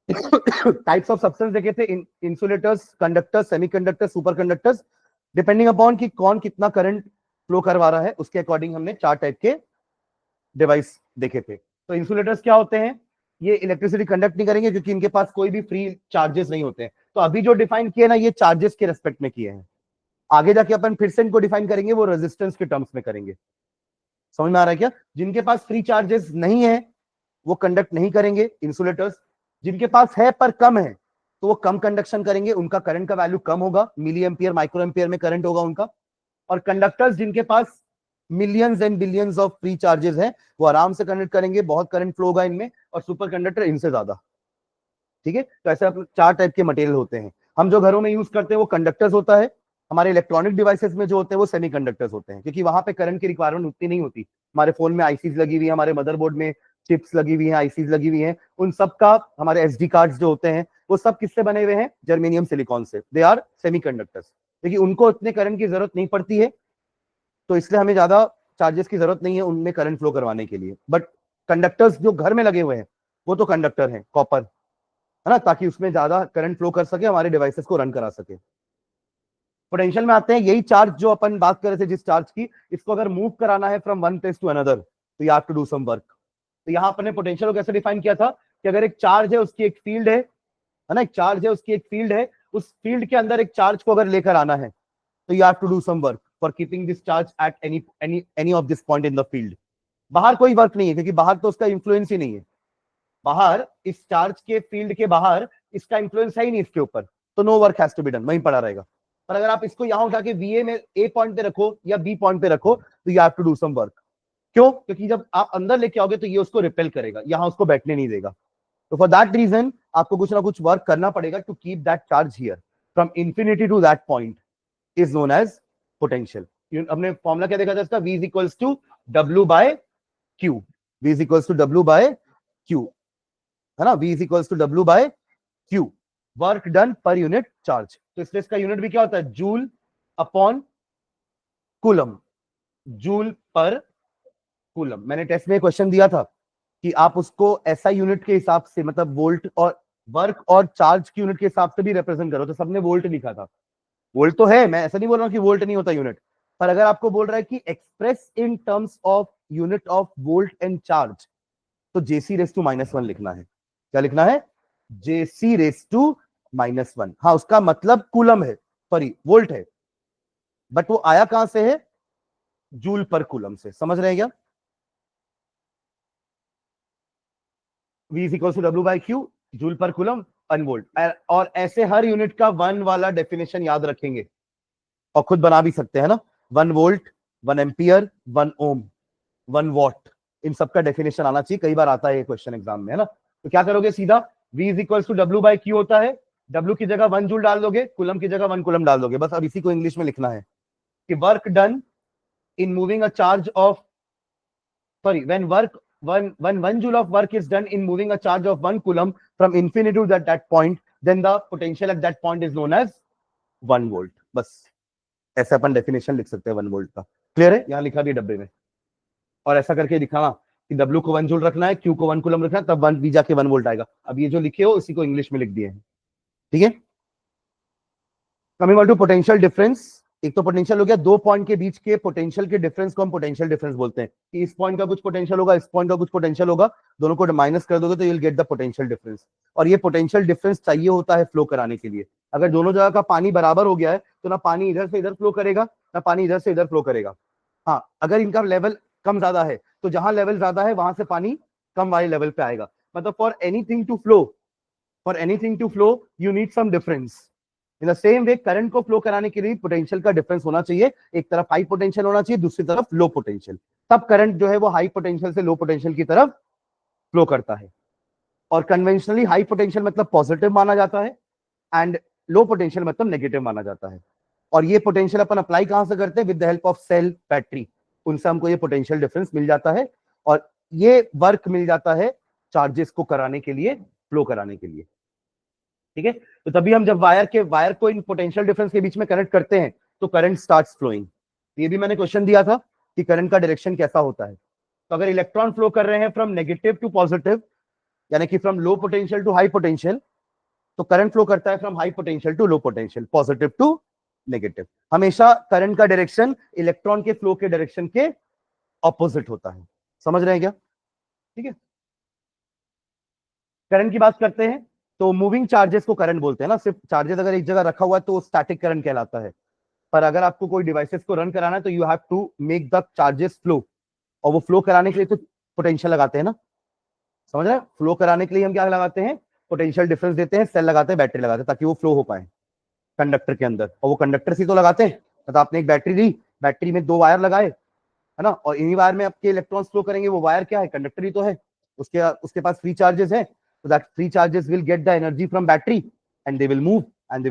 टाइप्स ऑफ सब्सटेंस देखे थे, insulators, conductors, semiconductors, super conductors. Depending upon कि कौन कितना करंट फ्लो करवा रहा है, उसके अकॉर्डिंग हमने 4 टाइप के डिवाइस देखे थे। तो इंसुलेटर्स क्या होते हैं, ये इलेक्ट्रिसिटी कंडक्ट नहीं करेंगे क्योंकि इनके पास कोई भी फ्री चार्जेस नहीं होते हैं। तो अभी जो डिफाइन किए ना, ये चार्जेस के रेस्पेक्ट में किए हैं। आगे जाके अपन फिर से इनको डिफाइन करेंगे, वो रेजिस्टेंस के टर्म्स में करेंगे। समझ में आ रहा है क्या? जिनके पास फ्री चार्जेस नहीं है वो कंडक्ट नहीं करेंगे इंसुलेटर्स, जिनके पास है पर कम है तो वो कम कंडक्शन करेंगे, उनका करंट का वैल्यू कम होगा, मिली एम्पियर माइक्रो एम्पियर में करंट होगा उनका। और कंडक्टर्स जिनके पास millions and billions of free charges हैं, वो आराम से कंडक्ट करेंगे, बहुत करंट फ्लो होगा इनमें, और सुपर कंडक्टर इनसे ज्यादा। ठीक है, तो ऐसे 4 टाइप के मटेरियल होते हैं। हम जो घरों में यूज करते हैं वो कंडक्टर्स होता है, हमारे इलेक्ट्रॉनिक डिवाइसेस में जो होते हैं वो सेमीकंडक्टर्स होते हैं, क्योंकि वहां पे करंट की रिक्वायरमेंट उतनी नहीं होती। हमारे फोन में आईसीज लगी हुई है, हमारे मदरबोर्ड में चिप्स लगी हुई हैं, आईसीज लगी हुई हैं, उन सब का, हमारे एसडी कार्ड्स जो होते हैं वो सब किससे बने हुए हैं, जर्मेनियम सिलिकॉन से। दे आर सेमीकंडक्टर्स, क्योंकि उनको इतने करंट की जरूरत नहीं पड़ती है, तो इसलिए हमें ज्यादा चार्जेस की जरूरत नहीं है उनमें करंट फ्लो करवाने के लिए। बट कंडक्टर्स जो घर में लगे हुए हैं वो तो कंडक्टर हैं, कॉपर, है ना, ताकि उसमें ज्यादा करंट फ्लो कर सके, हमारे डिवाइसेस को रन करा सके। पोटेंशियल में आते हैं, यही चार्ज जो अपन बात कर रहे थे जिस चार्ज की, इसको अगर मूव कराना है from one place to another, तो you have to do some work. तो यहाँ अपन ने पोटेंशियल को कैसे डिफाइन किया था कि अगर एक चार्ज है उसकी एक फील्ड है ना, एक चार्ज है उसकी एक फील्ड है, उस फील्ड के अंदर एक चार्ज को अगर लेकर आना है तो you have to do some work for keeping this charge at any of this point in the field. बाहर कोई वर्क नहीं है, क्योंकि बाहर तो उसका इंफ्लुएंस ही नहीं है, बाहर इस चार्ज के फील्ड के बाहर इसका इंफ्लुएंस है ही नहीं इसके ऊपर, तो no work has to be done, वहीं पड़ा रहेगा। पर अगर आप इसको यहां उठा के वीए में ए पॉइंट पे रखो या बी पॉइंट पे रखो, तो you have to do some work. क्यों? क्योंकि जब आप अंदर लेके आओगे तो ये उसको रिपेल करेगा, यहां उसको बैठने नहीं देगा। तो फॉर दैट रीजन आपको कुछ ना कुछ वर्क करना पड़ेगा to keep that charge here from infinity to that point is known as potential. हमने फॉर्मूला क्या देखा था इसका, V is equals to W by Q, V is equals to W by Q, है ना, V is equals to W by Q, work done per unit charge. तो इसलिए इसका यूनिट भी क्या होता है, joule upon coulomb, joule per coulomb. मैंने टेस्ट में क्वेश्चन दिया था कि आप उसको ऐसा यूनिट के हिसाब से, मतलब वोल्ट और वर्क और चार्ज की यूनिट के हिसाब से भी रिप्रेजेंट करो, तो सबने वोल्ट लिखा था। वोल्ट तो है, मैं ऐसा नहीं बोल रहा हूं कि वोल्ट नहीं होता यूनिट, पर अगर आपको बोल रहा है कि express in terms of unit of volt and charge, तो Jc⁻⁻1 लिखना है। क्या लिखना है? Jc⁻⁻1। हाँ, उसका मतलब कूलम है, सॉरी वोल्ट है, बट वो आया कहां से है, जूल पर कूलम से। समझ रहे हैं क्या? V is equal to W by Q, joule per coulomb, 1 volt. और ऐसे हर यूनिट का 1 वाला डेफिनेशन याद रखेंगे और खुद बना भी सकते हैं ना, 1 वोल्ट, 1 एम्पियर, 1 ओम, 1 वॉट, इन सबका डेफिनेशन आना चाहिए, कई बार आता है ये क्वेश्चन एग्जाम में, है ना। तो क्या करोगे, सीधा V is equal to W by Q होता है, W की जगह 1 जूल डाल दोगे, कूलम की जगह 1 कूलम डाल दोगे, बस। अब इसी को इंग्लिश में लिखना है कि work done in moving a charge of, sorry, when work, when 1 joule of work is done in moving a charge of 1 coulomb from infinity to that point, then the potential at that point is known as 1 volt। बस ऐसे अपन definition लिख सकते हैं 1 volt का। Clear है? यहां लिखा भी डब्बे में, और ऐसा करके दिखाना कि W को 1 जूल रखना है, Q को 1 कूलम रखना है, तब 1 V जाके 1 वोल्ट आएगा। अब ये जो लिखे हो इसी को इंग्लिश में लिख दिए हैं। ठीक है, coming on to potential difference, एक तो पोटेंशियल हो गया, दो पॉइंट के बीच के पोटेंशियल के डिफरेंस को हम पोटेंशियल डिफरेंस बोलते हैं कि इस पॉइंट का कुछ पोटेंशियल होगा, इस पॉइंट का कुछ पोटेंशियल होगा, दोनों को माइनस कर दोगे तो you will get the potential difference. और ये पोटेंशियल डिफरेंस चाहिए होता है फ्लो कराने के लिए। अगर दोनों जगह का पानी बराबर हो गया है तो ना पानी इधर से इधर फ्लो करेगा, ना पानी इधर से इधर फ्लो करेगा। हाँ, अगर इनका लेवल कम ज्यादा है तो जहां लेवल ज्यादा है वहां से पानी कम वाले लेवल पे आएगा। मतलब for anything to flow you need some difference. In the same way current को फ्लो कराने के लिए पोटेंशियल का डिफरेंस होना चाहिए, एक तरफ हाई पोटेंशियल होना चाहिए, दूसरी तरफ लो पोटेंशियल, तब करंट जो है वो हाई पोटेंशियल से लो पोटेंशियल की तरफ फ्लो करता है। और कन्वेंशनली हाई पोटेंशियल मतलब पॉजिटिव माना जाता है एंड लो पोटेंशियल मतलब नेगेटिव माना जाता है। और ये पोटेंशियल अपन अप्लाई कहां से करते हैं? With the help of cell battery, उनसे हमको ये पोटेंशियल डिफरेंस मिल जाता है और ये वर्क मिल जाता है चार्जेस को कराने के लिए, फ्लो कराने के लिए। ठीक है, तो तभी हम जब वायर को इन पोटेंशियल डिफरेंस के बीच में कनेक्ट करते हैं तो करंट स्टार्ट्स फ्लोइंग। ये भी मैंने क्वेश्चन दिया था कि करंट का डायरेक्शन कैसा होता है। तो अगर इलेक्ट्रॉन फ्लो कर रहे हैं फ्रॉम नेगेटिव टू पॉजिटिव, यानी कि from low potential to high potential, तो करंट फ्लो करता है from high potential to low potential, positive to negative. हमेशा करंट का डायरेक्शन इलेक्ट्रॉन के फ्लो के डायरेक्शन के ऑपोजिट होता है। समझ रहे हैं क्या? ठीक है, करंट की बात करते हैं तो मूविंग चार्जेस को करंट बोलते हैं ना। सिर्फ चार्जेस अगर एक जगह रखा हुआ है तो स्टैटिक करंट कहलाता है। पर अगर आपको कोई डिवाइसेस को रन कराना है तो you have to make the charges flow, और वो फ्लो कराने के लिए तो पोटेंशियल लगाते हैं ना। समझ रहे हैं? फ्लो कराने के लिए हम क्या लगाते हैं? पोटेंशियल डिफरेंस देते हैं, सेल लगाते हैं, बैटरी लगाते हैं, ताकि वो फ्लो हो पाए कंडक्टर के अंदर। और वो कंडक्टर से तो लगाते हैं, तो आपने एक बैटरी दी, बैटरी में दो वायर लगाए, है ना, और इन्हीं वायर में आपके इलेक्ट्रॉन्स फ्लो करेंगे। वो वायर क्या है? कंडक्टर ही तो है। उसके उसके पास फ्री चार्जेस है, so that free charges will get the energy from battery and they will move and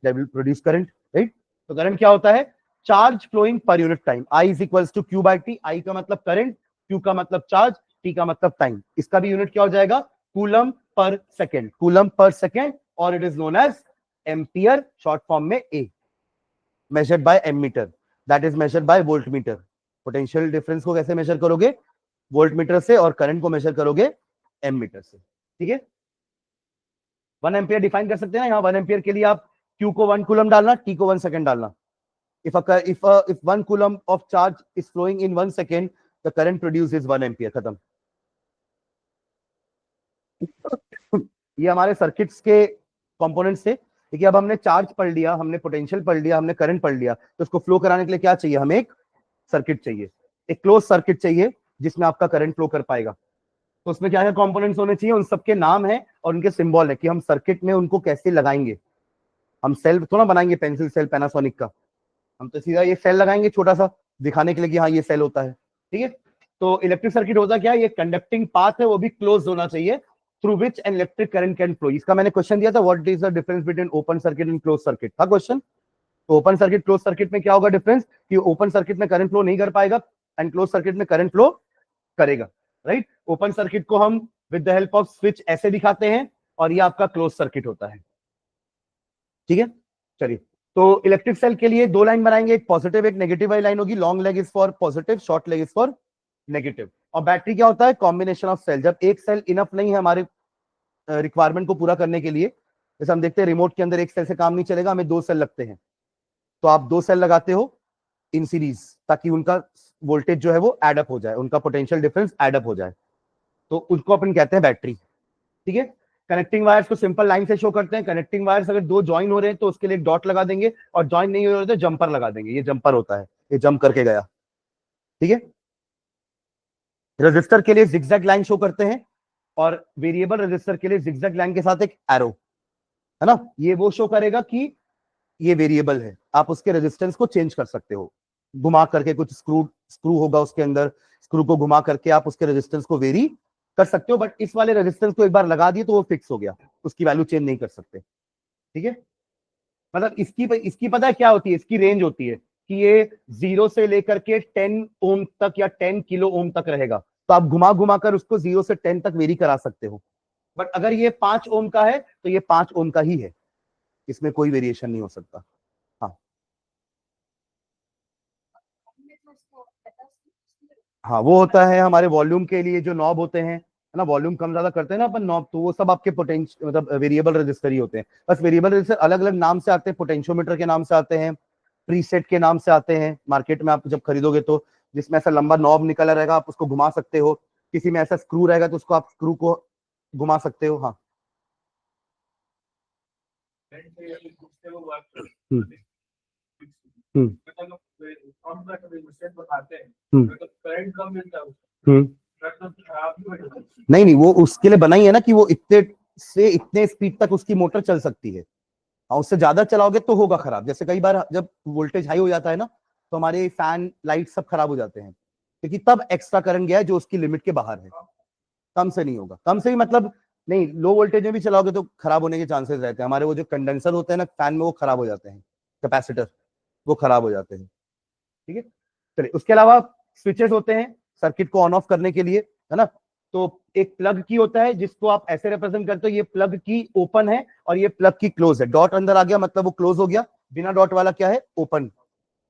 they will produce current, right? तो करंट क्या होता है? Charge flowing per unit time, I is equals to Q by T। I का मतलब current, Q का मतलब charge, T का मतलब टाइम। इसका भी यूनिट क्या हो जाएगा? कूलम पर सेकेंड, कूलम पर सेकेंड, और it is known as ampere, short form में A, measured by ammeter, that is measured by voltmeter. Potential difference को कैसे मेजर करोगे? वोल्ट मीटर से, और करंट को मेजर करोगे एमीटर से। ठीक है, 1 एम्पियर डिफाइन कर सकते हैं ना यहाँ। 1 एम्पियर के लिए आप Q को 1 कूलम डालना, T को 1 सेकेंड डालना। if 1 coulomb of charge is flowing in 1 second, the current produced is 1 ampere। खत्म। ये हमारे सर्किट्स के कंपोनेंट्स थे। देखिए, अब हमने चार्ज पढ़ लिया, हमने पोटेंशियल पढ़ लिया, हमने करंट पढ़ लिया, तो उसको फ्लो कराने के लिए क्या चाहिए? हमें एक सर्किट चाहिए, एक क्लोज सर्किट चाहिए जिसमें आपका करंट फ्लो कर पाएगा। तो उसमें क्या क्या कंपोनेंट्स होने चाहिए? उन सबके नाम है और उनके सिंबल है कि हम सर्किट में उनको कैसे लगाएंगे। हम सेल थोड़ा बनाएंगे, पेंसिल सेल पैनासोनिक का, हम तो सीधा ये सेल लगाएंगे छोटा सा, दिखाने के लिए कि हाँ ये सेल होता है। ठीक है, तो इलेक्ट्रिक सर्किट होता क्या है? ये कंडक्टिंग पाथ है, वो भी क्लोज होना चाहिए, through which an electric current can flow. इसका मैंने क्वेश्चन दिया था, what is the difference between open circuit and close circuit, था क्वेश्चन। तो ओपन सर्किट क्लोज सर्किट में क्या होगा डिफरेंस? कि ओपन सर्किट में करंट फ्लो नहीं कर पाएगा एंड क्लोज सर्किट में करंट फ्लो करेगा, राइट। ओपन सर्किट को हम with the help off switch ऐसे दिखाते हैं, और ये आपका क्लोज सर्किट होता है। ठीक है, चलिए, तो इलेक्ट्रिक सेल के लिए दो लाइन बनाएंगे, एक पॉजिटिव एक नेगेटिव वाली लाइन होगी। Long leg is for positive, short leg is for negative. और बैटरी क्या होता है? Combination of cell. जब एक सेल इनफ नहीं है हमारे रिक्वायरमेंट को पूरा करने के लिए, जैसे हम देखते हैं रिमोट के अंदर एक सेल से काम नहीं चलेगा, हमें दो सेल लगते हैं, तो आप दो सेल लगाते हो इन सीरीज, ताकि उनका वोल्टेज जो है वो एडअप हो जाए, उनका पोटेंशियल डिफरेंस एडअप हो जाए, तो उसको अपन कहते हैं बैटरी। ठीक है, कनेक्टिंग वायर्स को सिंपल लाइन से शो करते हैं। कनेक्टिंग वायर्स अगर दो ज्वाइन हो रहे हैं तो उसके लिए एक डॉट लगा देंगे, और ज्वाइन नहीं हो रहे तो जंपर लगा देंगे। ये जंपर होता है, ये जंप करके गया। ठीक है, रजिस्टर के लिए जिगजैग लाइन शो करते हैं, और वेरिएबल रजिस्टर के लिए जिगजैग लाइन के साथ एक एरो, है ना, ये वो शो करेगा कि ये वेरिएबल है, आप उसके रेजिस्टेंस को चेंज कर सकते हो घुमा करके। कुछ स्क्रू स्क्रू होगा उसके अंदर, स्क्रू को घुमा करके आप उसके रेजिस्टेंस को वेरी कर सकते हो। बट इस वाले रेजिस्टेंस को एक बार लगा दिए तो वो फिक्स हो गया, उसकी वैल्यू चेंज नहीं कर सकते। ठीक है, मतलब इसकी इसकी पता है क्या होती है? इसकी रेंज होती है कि ये 0 से लेकर के 10 ओम तक या 10 किलो ओम तक रहेगा, तो आप घुमा घुमा कर उसको 0 से 10 तक वेरी करा सकते हो। बट अगर ये 5 ओम का है तो ये 5 ओम का ही है, इसमें कोई वेरिएशन नहीं हो सकता। हाँ, हाँ, वो होता है हमारे वॉल्यूम के लिए जो नॉब होते हैं, है ना, वॉल्यूम कम ज्यादा करते हैं ना अपन नॉब, तो वो सब आपके पोटेंशियल मतलब वेरिएबल रजिस्टर ही होते हैं। बस वेरिएबल रजिस्टर अलग अलग नाम से आते हैं, पोटेंशियोमीटर के नाम से आते हैं, प्रीसेट के नाम से आते हैं मार्केट में आप जब खरीदोगे तो, जिसमें ऐसा लंबा नॉब निकला रहेगा आप उसको घुमा सकते हो, किसी में ऐसा स्क्रू रहेगा तो उसको आप स्क्रू को घुमा सकते हो। हाँ हम्म हम्म हम्म नहीं नहीं, वो उसके लिए बनाई है ना कि वो इतने से इतने स्पीड तक उसकी मोटर चल सकती है। हाँ, उससे ज्यादा चलाओगे तो होगा खराब, जैसे कई बार जब वोल्टेज हाई हो जाता है ना तो हमारे फैन लाइट सब खराब हो जाते हैं, क्योंकि तब एक्स्ट्रा करंट गया है जो उसकी लिमिट के बाहर है। कम से नहीं होगा, कम से भी मतलब नहीं, लो वोल्टेज में भी चलाओगे तो खराब होने के चांसेस रहते हैं। हमारे वो जो कंडेंसर होते हैं ना फैन में, वो खराब हो जाते हैं, कैपेसिटर वो खराब हो जाते हैं। ठीक है, चलिए उसके अलावा स्विचेस होते हैं सर्किट को ऑन ऑफ करने के लिए, है ना। तो एक प्लग की होता है जिसको आप ऐसे रिप्रेजेंट करते हो, ये प्लग की ओपन है और ये प्लग की क्लोज है, डॉट अंदर आ गया मतलब वो क्लोज हो गया, बिना डॉट वाला क्या है ओपन।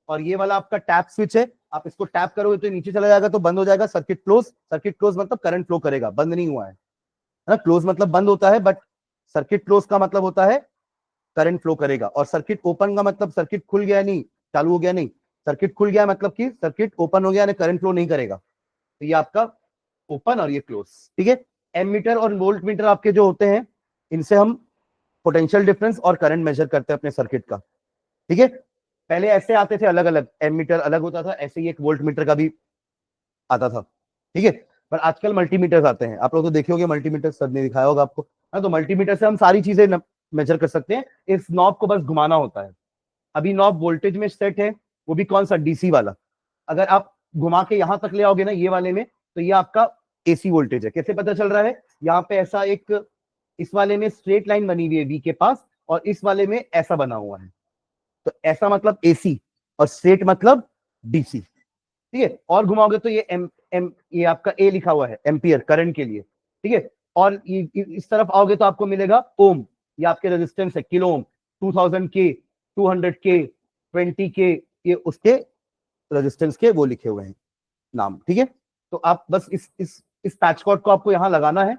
और ये वाला आपका टैप स्विच है, आप इसको टैप करोगे तो नीचे चला जाएगा तो बंद हो जाएगा, सर्किट क्लोज। सर्किट क्लोज मतलब करंट फ्लो करेगा, बंद नहीं हुआ है ना, क्लोज मतलब बंद होता है, बट सर्किट क्लोज का मतलब होता है करंट फ्लो करेगा। और सर्किट ओपन का मतलब सर्किट खुल गया नहीं, चालू हो गया नहीं, सर्किट खुल गया मतलब कि सर्किट ओपन हो गया यानी करंट फ्लो नहीं करेगा। तो ये आपका ओपन और ये क्लोज। ठीक है, एमीटर और वोल्ट मीटर आपके जो होते हैं, इनसे हम पोटेंशियल डिफरेंस और करंट मेजर करते हैं अपने सर्किट का। ठीक है, पहले ऐसे आते थे अलग अलग, एमीटर अलग होता था, ऐसे ही एक वोल्ट मीटर का भी आता था। ठीक है, पर आजकल मल्टीमीटर्स आते हैं, आप लोग तो देखे होंगे मल्टीमीटर, सर ने दिखाया होगा आपको। हाँ, तो मल्टीमीटर से हम सारी चीजें मेजर कर सकते हैं, इस नॉब को बस घुमाना होता है। अभी नॉब वोल्टेज में सेट है, वो भी कौन सा, डीसी वाला। अगर आप घुमा के यहां तक ले आओगे ना ये वाले में, तो ये आपका एसी वोल्टेज है। कैसे पता चल रहा है, यहाँ पे ऐसा एक, इस वाले में स्ट्रेट लाइन बनी हुई है वी के पास, और इस वाले में ऐसा बना हुआ है, तो ऐसा मतलब एसी और स्ट्रेट मतलब डीसी। ठीक है, और घुमाओगे तो ये एम एम ये आपका ए लिखा हुआ है एम्पियर करंट के लिए। ठीक है, और इस तरफ आओगे तो आपको मिलेगा ओम, ये आपके रेजिस्टेंस है, किलो ओम, 2000 के, 200 के, 20 के, ये उसके रेजिस्टेंस के वो लिखे हुए हैं नाम। ठीक है, तो आप बस इस पैच कॉर्ड को आपको यहां लगाना है,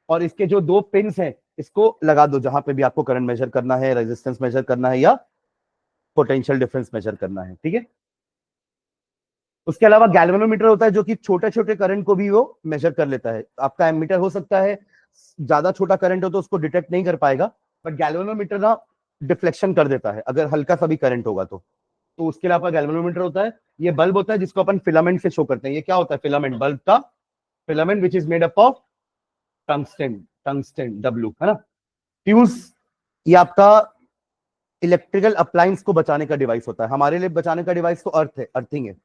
और इसके जो दो पिंस हैं इसको लगा दो जहां पे भी आपको करंट मेजर करना है, रेजिस्टेंस मेजर करना है या पोटेंशियल डिफरेंस मेजर करना है। ठीक है, उसके अलावा गैल्वेनोमीटर होता है जो कि छोटे छोटे करंट को भी वो मेजर कर लेता है। आपका एमीटर हो सकता है ज्यादा छोटा करंट हो तो उसको डिटेक्ट नहीं कर पाएगा, बट गैल्वेनोमीटर ना डिफ्लेक्शन कर देता है अगर हल्का सा भी करंट होगा तो उसके लिए आपका गैल्वेनोमीटर होता है। ये बल्ब होता है जिसको अपन फिलामेंट से शो करते हैं, ये क्या होता है, फिलामेंट, बल्ब का filament which is made up of tungsten, tungsten W, है ना। फ्यूज, ये आपका इलेक्ट्रिकल अप्लायंस को बचाने का डिवाइस होता है। हमारे लिए बचाने का डिवाइस तो अर्थ है, अर्थिंग है,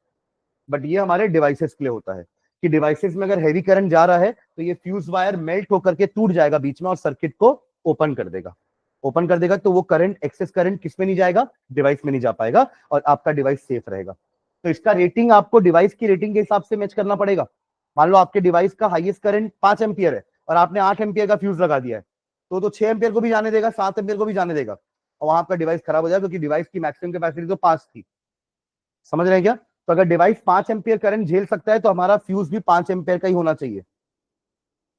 बट ये हमारे डिवाइसेस के लिए होता है कि डिवाइसेस में अगर हैवी करंट जा रहा है तो ये फ्यूज वायर मेल्ट होकर के टूट जाएगा बीच में और सर्किट को ओपन कर देगा। ओपन कर देगा तो वो करंट, एक्सेस करंट किस में नहीं जाएगा, डिवाइस में नहीं जा पाएगा, और आपका डिवाइस सेफ रहेगा। तो इसका रेटिंग आपको डिवाइस की रेटिंग के हिसाब से मैच करना पड़ेगा। मान लो आपके डिवाइस का हाईएस्ट करंट 5 एम्पियर है और आपने 8 एम्पियर का फ्यूज लगा दिया है, तो 6 एम्पियर को भी जाने देगा, 7 एम्पियर को भी जाने देगा, और वहां आपका डिवाइस खराब हो जाएगा, क्योंकि डिवाइस की मैक्सिमम कैपेसिटी तो 5 थी। समझ रहे हैं क्या, तो अगर डिवाइस 5 एम्पियर करंट झेल सकता है तो हमारा फ्यूज भी 5 एम्पियर का ही होना चाहिए।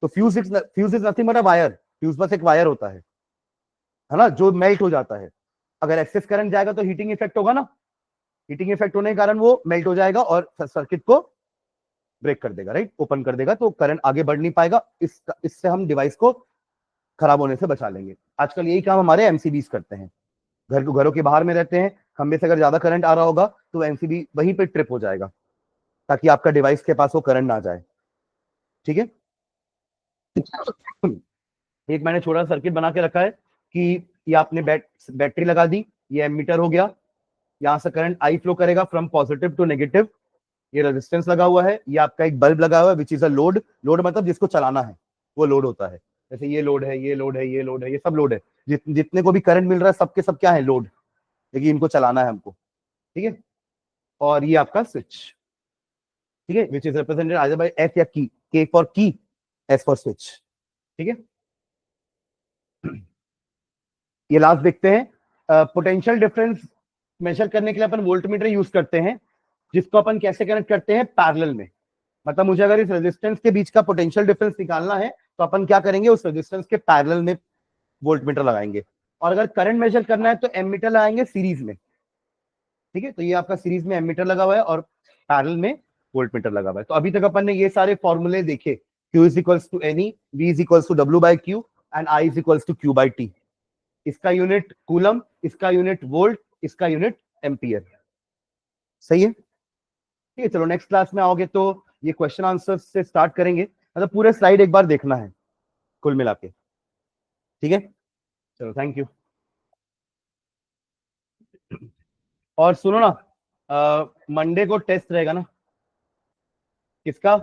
तो fuse is nothing but a wire, fuse बस एक वायर होता है ना, जो मेल्ट हो जाता है। अगर एक्सेस करंट जाएगा तो हीटिंग इफेक्ट होगा ना, हीटिंग इफेक्ट होने के कारण वो मेल्ट हो जाएगा और सर्किट को ब्रेक कर देगा, राइट, ओपन कर देगा, तो करंट आगे बढ़ नहीं पाएगा। इससे हम डिवाइस को खराब होने से बचा लेंगे। आजकल यही काम हमारे एमसीबीज करते हैं, घरों के बाहर में रहते हैं, खंबे से अगर ज्यादा करंट आ रहा होगा तो एमसीबी वहीं पे ट्रिप हो जाएगा, ताकि आपका डिवाइस के पास वो करंट ना जाए। ठीक है, एक मैंने छोटा सर्किट बना के रखा है कि ये आपने बैटरी लगा दी, ये एमीटर हो गया, यहां से करंट आई फ्लो करेगा फ्रॉम पॉजिटिव टू नेगेटिव, ये रेजिस्टेंस लगा हुआ है, ये आपका एक बल्ब लगा हुआ है which is a load, load मतलब जिसको चलाना है वो लोड होता है। जैसे ये लोड है, ये लोड है, ये लोड है, ये सब लोड है, जितने को भी करंट मिल रहा है सबके सब क्या है, लोड, लेकिन इनको चलाना है हमको। ठीक है, और ये आपका स्विच, ठीक है, which is represented either bye F या की, के फॉर की, एस फॉर स्विच। ठीक है, ये लास्ट देखते हैं, पोटेंशियल डिफरेंस मेजर करने के लिए अपन वोल्टमीटर यूज करते हैं, जिसको अपन कैसे कनेक्ट करते हैं, पैरेलल में। मतलब मुझे अगर इस रेजिस्टेंस के बीच का पोटेंशियल डिफरेंस निकालना है तो अपन क्या करेंगे, उस रेजिस्टेंस के पैरेलल में वोल्टमीटर लगाएंगे। और अगर करंट मेजर करना है तो एमीटर लगाएंगे सीरीज में, ठीक है। तो ये आपका सीरीज में एमीटर लगा हुआ है और पैरेलल में वोल्टमीटर लगा हुआ है। तो अभी तक अपन ने ये सारे फॉर्मूले देखे, Q is equals to n e, V is equals to W by Q and I is equals to Q by T. इसका यूनिट कूलम, इसका यूनिट वोल्ट, इसका यूनिट एम्पियर। सही है, ठीक है। चलो नेक्स्ट क्लास में आओगे तो ये क्वेश्चन आंसर से स्टार्ट करेंगे, मतलब पूरे स्लाइड एक बार देखना है कुल मिला के, ठीक है। चलो थैंक यू। और सुनो ना, मंडे को टेस्ट रहेगा ना, किसका?